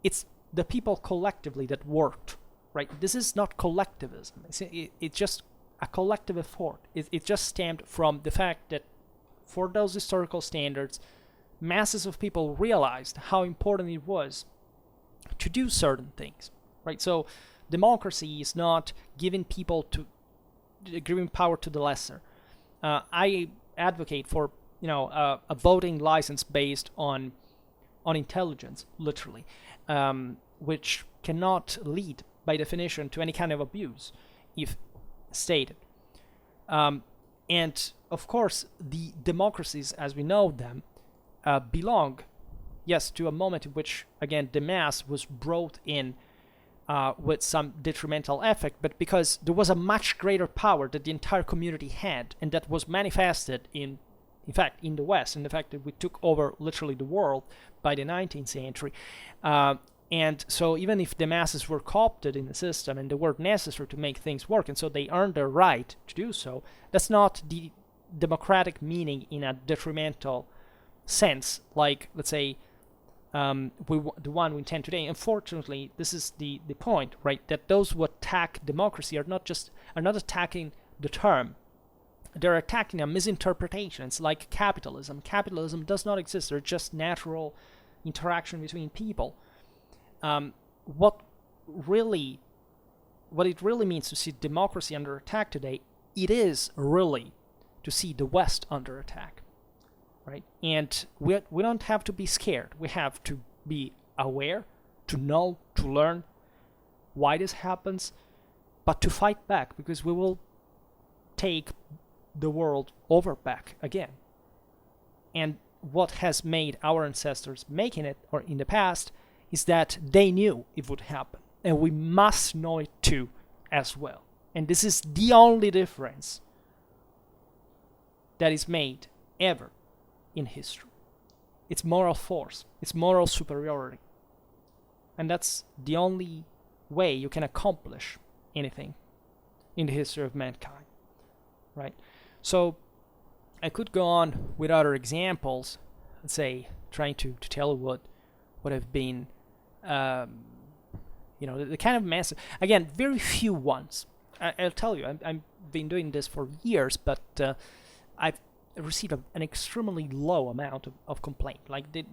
it's the people collectively that worked, right? This is not collectivism. It's just a collective effort. It just stemmed from the fact that for those historical standards, masses of people realized how important it was to do certain things, right? So democracy is not giving power to the lesser. I advocate for a voting license based on intelligence, literally, which cannot lead by definition to any kind of abuse if stated. And of course, the democracies as we know them belong, yes, to a moment in which, again, the mass was brought in with some detrimental effect, but because there was a much greater power that the entire community had, and that was manifested in fact, in the West, and the fact that we took over literally the world by the 19th century. And so even if the masses were co-opted in the system and they were necessary to make things work, and so they earned their right to do so, that's not the democratic meaning in a detrimental sense, like, let's say, the one we intend today. Unfortunately, this is the point, right? That those who attack democracy are not attacking the term. They're attacking a misinterpretation. It's like capitalism. Capitalism does not exist. They're just natural interaction between people. What it really means to see democracy under attack today, it is really to see the West under attack, right? And we don't have to be scared. We have to be aware, to know, to learn why this happens, but to fight back, because we will take the world over back again. And what has made our ancestors making it, or in the past, is that they knew it would happen, and we must know it too as well. And this is the only difference that is made ever in history. It's moral force, it's moral superiority, and that's the only way you can accomplish anything in the history of mankind, right? So I could go on with other examples, let's say trying to tell what have been the kind of massive, again, very few ones. I'll tell you, I've been doing this for years, but I've received an extremely low amount of complaint. Like the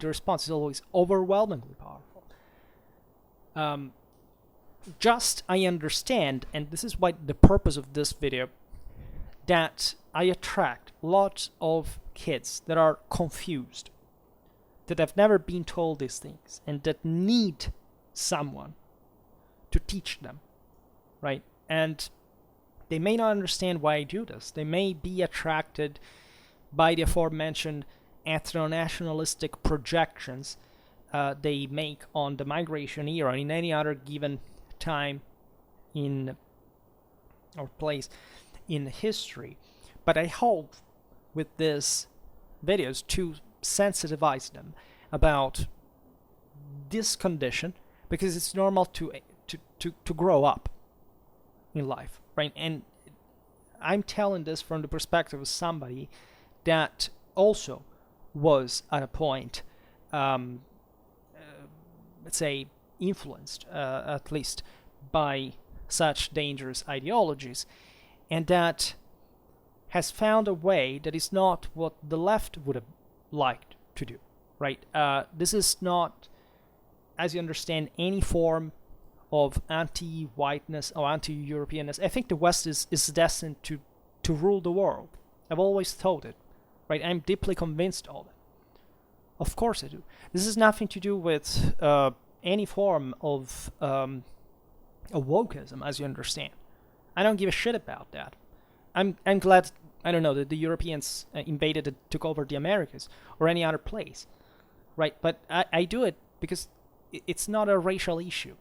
response is always overwhelmingly powerful. Just I understand, and this is why the purpose of this video, that I attract lots of kids that are confused, that have never been told these things, and that need someone to teach them, right? And they may not understand why I do this. They may be attracted by the aforementioned ethno-nationalistic projections they make on the migration era, in any other given time in or place in history. But I hope with this videos to sensitize them about this condition, because it's normal to grow up in life, right? And I'm telling this from the perspective of somebody that also was at a point, let's say, influenced at least by such dangerous ideologies, and that has found a way that is not what the left would have liked to do, right? This is not, as you understand, any form of anti-whiteness or anti-Europeanness. I think the West is destined to rule the world. I've always thought it, right? I'm deeply convinced of it. Of course I do. This has nothing to do with any form of wokeism, as you understand. I don't give a shit about that. I'm glad, I don't know, that the Europeans invaded and took over the Americas or any other place, right? But I do it because it's not a racial issue.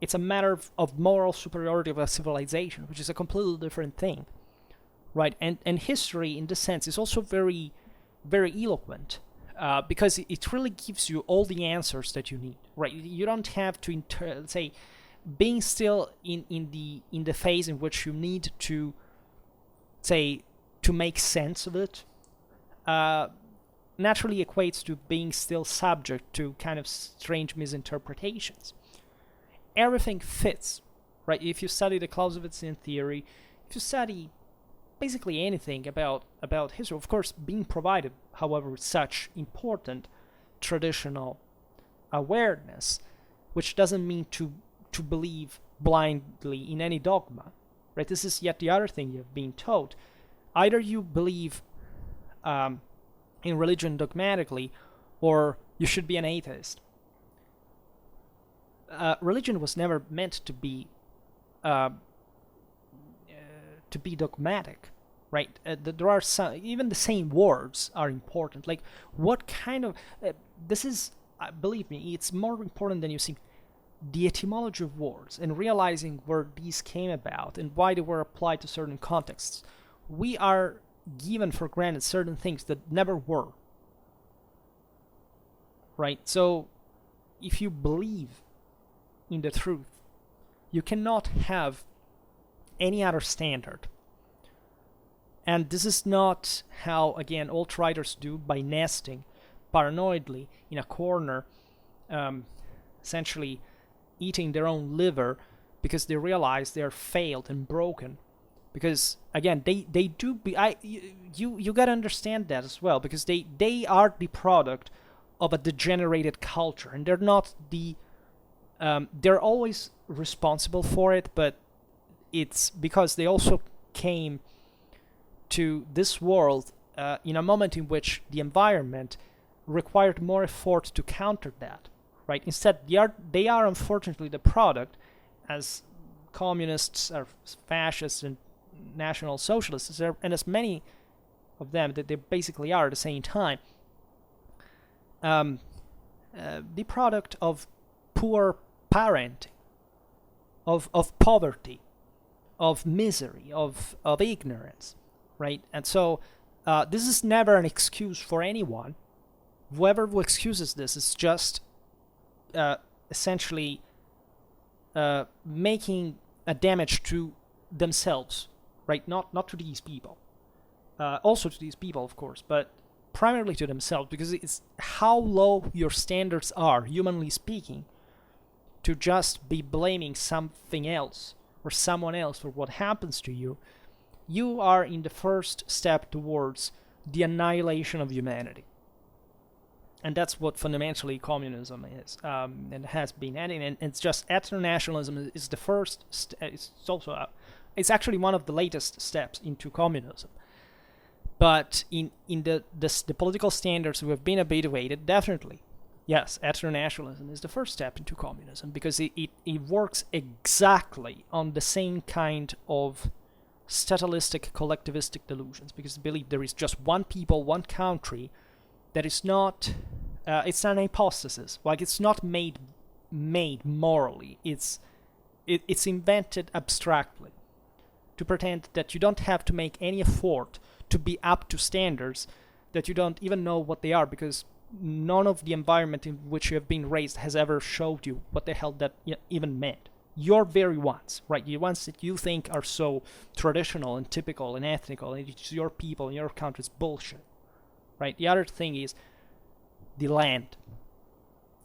It's a matter of moral superiority of a civilization, which is a completely different thing, right? And history, in this sense, is also very, very eloquent, because it really gives you all the answers that you need, right? You don't have to say, being still in the phase in which you need to say to make sense of it, naturally equates to being still subject to kind of strange misinterpretations. Everything fits, right? If you study the Clausewitzian theory, if you study basically anything about history, of course, being provided, however, with such important traditional awareness, which doesn't mean to believe blindly in any dogma, right? This is yet the other thing you've been taught. Either you believe in religion dogmatically, or you should be an atheist. Religion was never meant to be dogmatic, right? There are some, even the same words are important. Like, what kind of this is, believe me, it's more important than you think. The etymology of words and realizing where these came about and why they were applied to certain contexts. We are given for granted certain things that never were, right? So if you believe in the truth, you cannot have any other standard. And this is not how, again, alt-righters do, by nesting paranoidly in a corner, essentially eating their own liver because they realize they're failed and broken. Because again, they do be, you gotta understand that as well, because they are the product of a degenerated culture, and they're not they're always responsible for it, but it's because they also came to this world in a moment in which the environment required more effort to counter that, right? Instead, they are unfortunately the product, as communists or fascists and National Socialists, and as many of them that they basically are at the same time, the product of poor parenting, of poverty, of misery, of ignorance, right? And so this is never an excuse for anyone. Whoever excuses this is just essentially making a damage to themselves, right? Not to these people. Also to these people, of course, but primarily to themselves, because it's how low your standards are, humanly speaking, to just be blaming something else or someone else for what happens to you. You are in the first step towards the annihilation of humanity. And that's what fundamentally communism is, and has been. And it's just ethno-nationalism is the first. It's actually one of the latest steps into communism. But in the political standards who have been debated, definitely, yes, ethno-nationalism is the first step into communism, because it works exactly on the same kind of statalistic, collectivistic delusions, because they believe there is just one people, one country. That is not, it's an hypothesis. Like, it's not made morally. It's invented abstractly to pretend that you don't have to make any effort to be up to standards that you don't even know what they are, because none of the environment in which you have been raised has ever showed you what the hell that even meant. Your very ones, right? The ones that you think are so traditional and typical and ethnical, and it's your people and your country's bullshit. Right. The other thing is the land.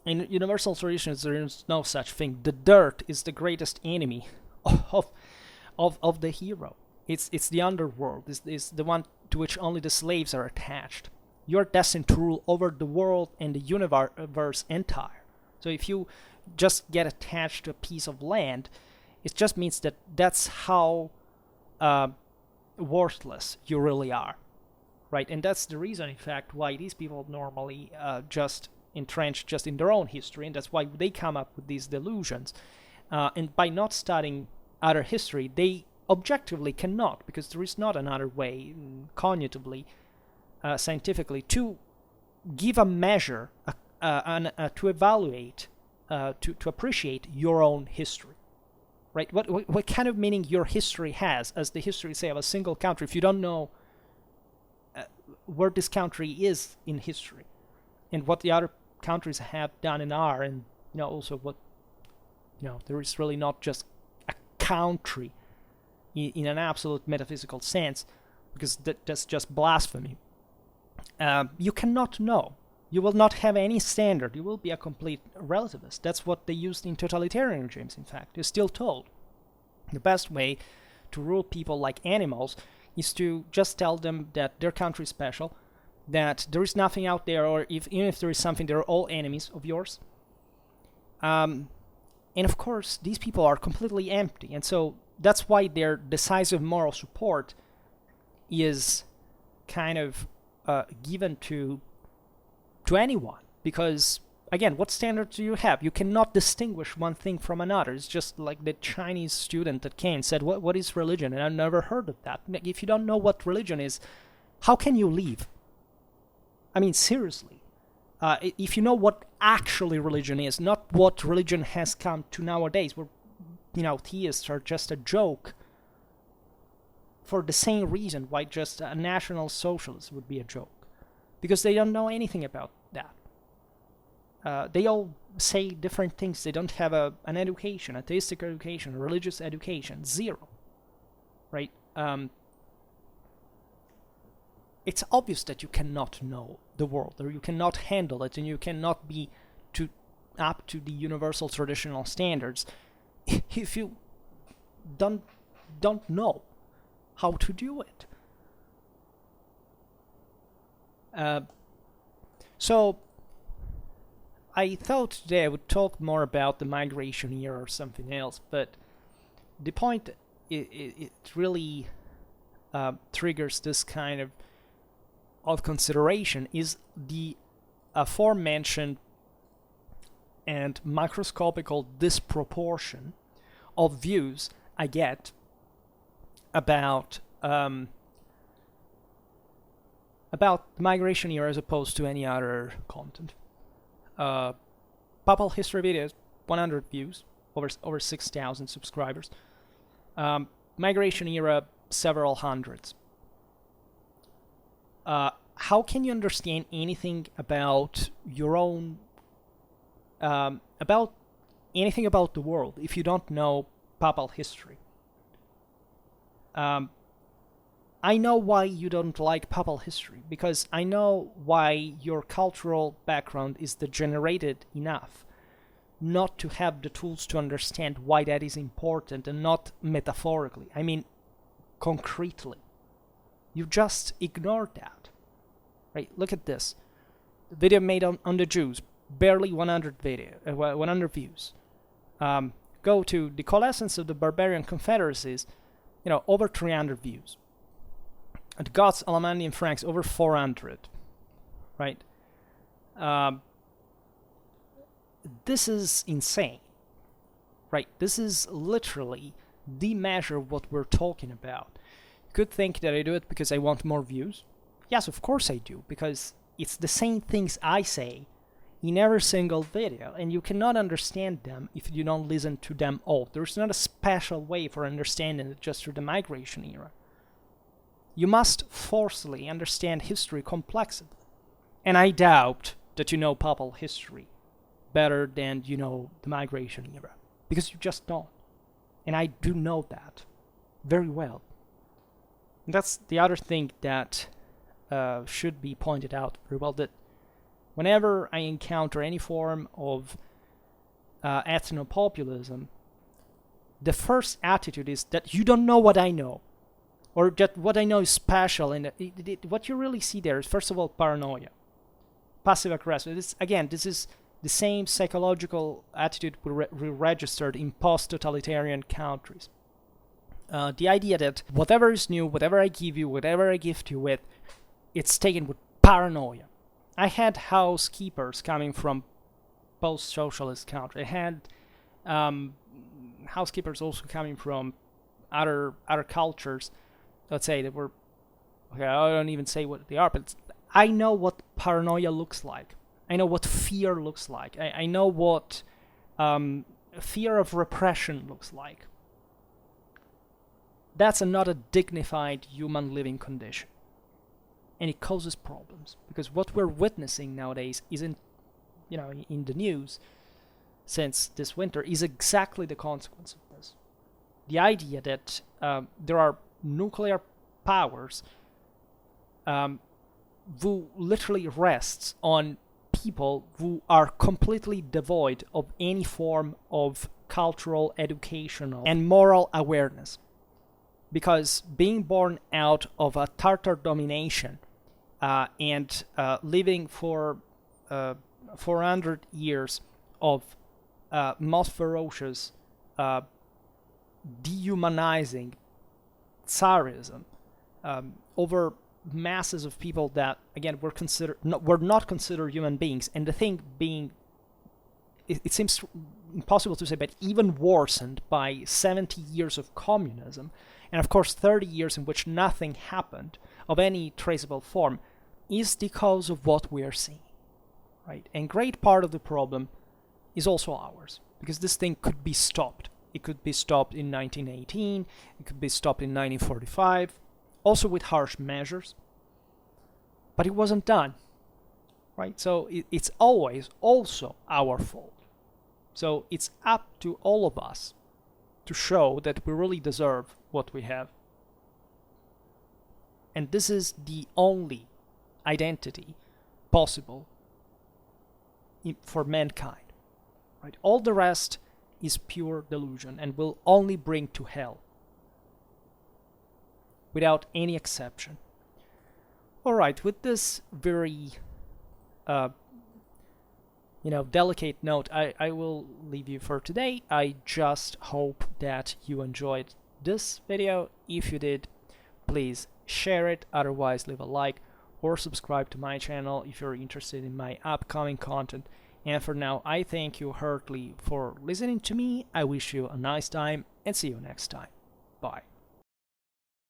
In universal traditions, there is no such thing. The dirt is the greatest enemy of the hero. It's the underworld. It's the one to which only the slaves are attached. You're destined to rule over the world and the universe entire. So if you just get attached to a piece of land, it just means that that's how worthless you really are, right? And that's the reason, in fact, why these people normally just entrenched just in their own history, and that's why they come up with these delusions. And by not studying other history, they objectively cannot, because there is not another way, cognitively, scientifically, to give a measure, to evaluate, to appreciate your own history, right? What kind of meaning your history has, as the history, say, of a single country, if you don't know where this country is in history, and what the other countries have done and are, and also what there is really not just a country in an absolute metaphysical sense, because that's just blasphemy. You cannot know. You will not have any standard. You will be a complete relativist. That's what they used in totalitarian regimes, in fact. You're still told the best way to rule people like animals is to just tell them that their country is special, that there is nothing out there, or even if there is something, they're all enemies of yours. And of course, these people are completely empty, and so that's why their decisive moral support is kind of given to anyone. Because, again, what standards do you have? You cannot distinguish one thing from another. It's just like the Chinese student that came and said, what is religion? And I've never heard of that. If you don't know what religion is, how can you live? I mean, seriously. If you know what actually religion is, not what religion has come to nowadays, where, theists are just a joke, for the same reason why just a national socialist would be a joke. Because they don't know anything about that. They all say different things. They don't have an education, a theistic education, a religious education. Zero. Right? It's obvious that you cannot know the world, or you cannot handle it, and you cannot be up to the universal traditional standards if you don't know how to do it. So I thought today I would talk more about the migration era or something else, but the point it really triggers this kind of consideration is the aforementioned and microscopical disproportion of views I get about the migration era as opposed to any other content. Papal history videos, 100 views, over 6,000 subscribers. Migration era, several hundreds. How can you understand anything about your own, about anything about the world if you don't know papal history? I know why you don't like papal history, because I know why your cultural background is degenerated enough not to have the tools to understand why that is important, and not metaphorically. I mean, concretely. You just ignore that. Right? Look at this. The video made on the Jews, barely 100 views. Go to the coalescence of the barbarian confederacies, over 300 views. The Goths, Alemannian Franks, over 400. Right? This is insane. Right? This is literally the measure of what we're talking about. You could think that I do it because I want more views. Yes, of course I do, because it's the same things I say in every single video, and you cannot understand them if you don't listen to them all. There's not a special way for understanding it just through the migration era. You must forcefully understand history complexly. And I doubt that you know papal history better than you know the migration era, because you just don't. And I do know that very well. And that's the other thing that should be pointed out very well, that Whenever I encounter any form of ethno-populism, the first attitude is that you don't know what I know, or that what I know is special. And what you really see there is, first of all, paranoia, passive aggressive. This is the same psychological attitude we registered in post-totalitarian countries. The idea that whatever is new, whatever I give you, whatever I gift you with, it's taken with paranoia. I had housekeepers coming from post-socialist countries. I had housekeepers also coming from other cultures. Let's say that were, okay, I don't even say what they are, but I know what paranoia looks like. I know what fear looks like. I know what fear of repression looks like. That's not a dignified human living condition. And it causes problems, because what we're witnessing nowadays isn't, in the news since this winter, is exactly the consequence of this. The idea that there are nuclear powers who literally rests on people who are completely devoid of any form of cultural, educational, and moral awareness. Because being born out of a Tartar domination and living for 400 years of most ferocious, dehumanizing Tsarism over masses of people that, again, were not considered human beings. And the thing being, it seems impossible to say, but even worsened by 70 years of communism, and of course 30 years in which nothing happened of any traceable form, is the cause of what we are seeing, right? And great part of the problem is also ours, because this thing could be stopped. It could be stopped in 1918, it could be stopped in 1945, also with harsh measures, but it wasn't done, right? So it's always also our fault. So it's up to all of us to show that we really deserve what we have. And this is the only identity possible for mankind, right? All the rest is pure delusion and will only bring to hell, without any exception. All right, with this very delicate note, I will leave you for today. I just hope that you enjoyed this video. If you did, please share it. Otherwise, leave a like or subscribe to my channel if you're interested in my upcoming content. And for now, I thank you heartily for listening to me. I wish you a nice time and see you next time. Bye.